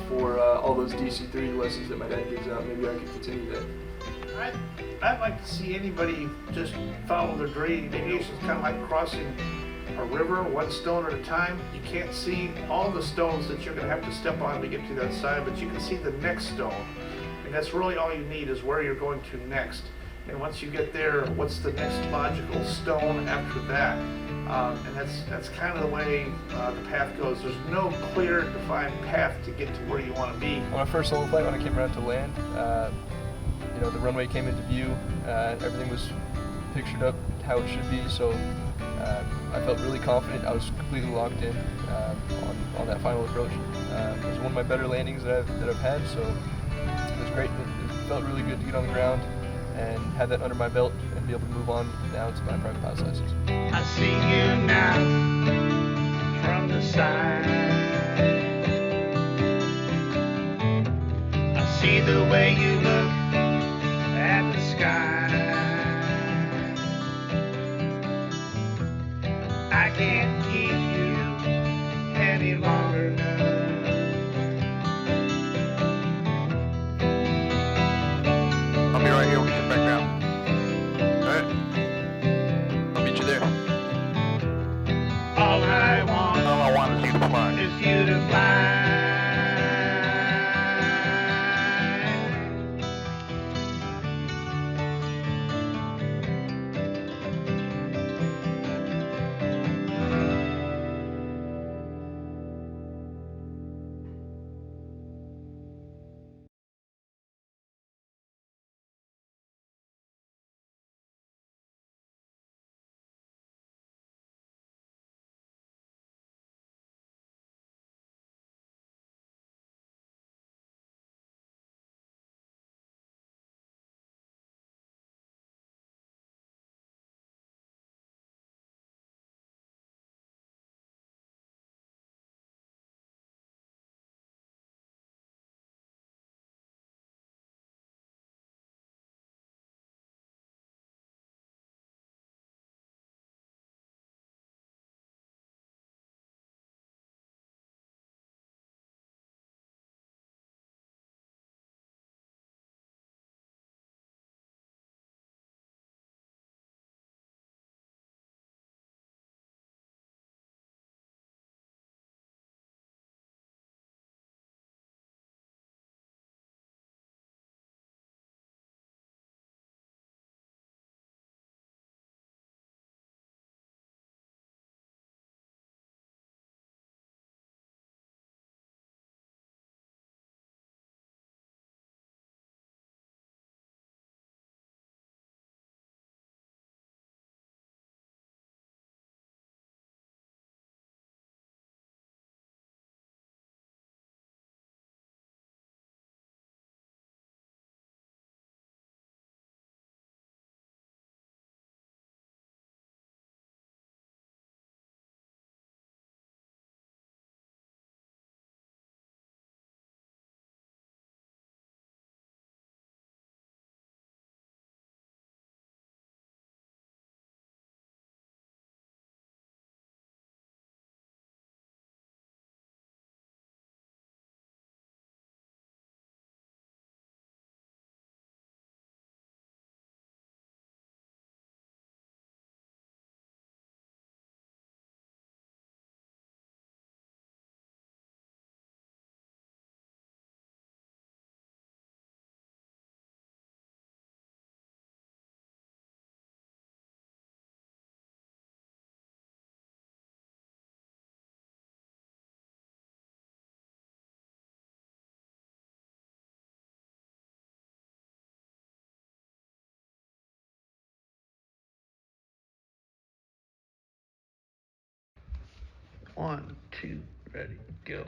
for all those DC-3 lessons that my dad gives out. Maybe I could continue that. I'd like to see anybody just follow their dream. Aviation's kind of like crossing a river, one stone at a time. You can't see all the stones that you're going to have to step on to get to that side, but you can see the next stone. And that's really all you need, is where you're going to next. And once you get there, what's the next logical stone after that? And that's kind of the way the path goes. There's no clear, defined path to get to where you want to be. On my first solo flight, when I came around to land, the runway came into view. Everything was pictured up how it should be, so I felt really confident. I was completely locked in on that final approach. It was one of my better landings that I've had, so it was great. It felt really good to get on the ground and have that under my belt and be able to move on now to my private pilot's license. I see you now from the side. I see the way you look at the sky. I can't keep you any longer now. I'll be right here when we come back down. Alright? I'll meet you there. All I want is you to fly. Is you to fly. One, two, ready, go.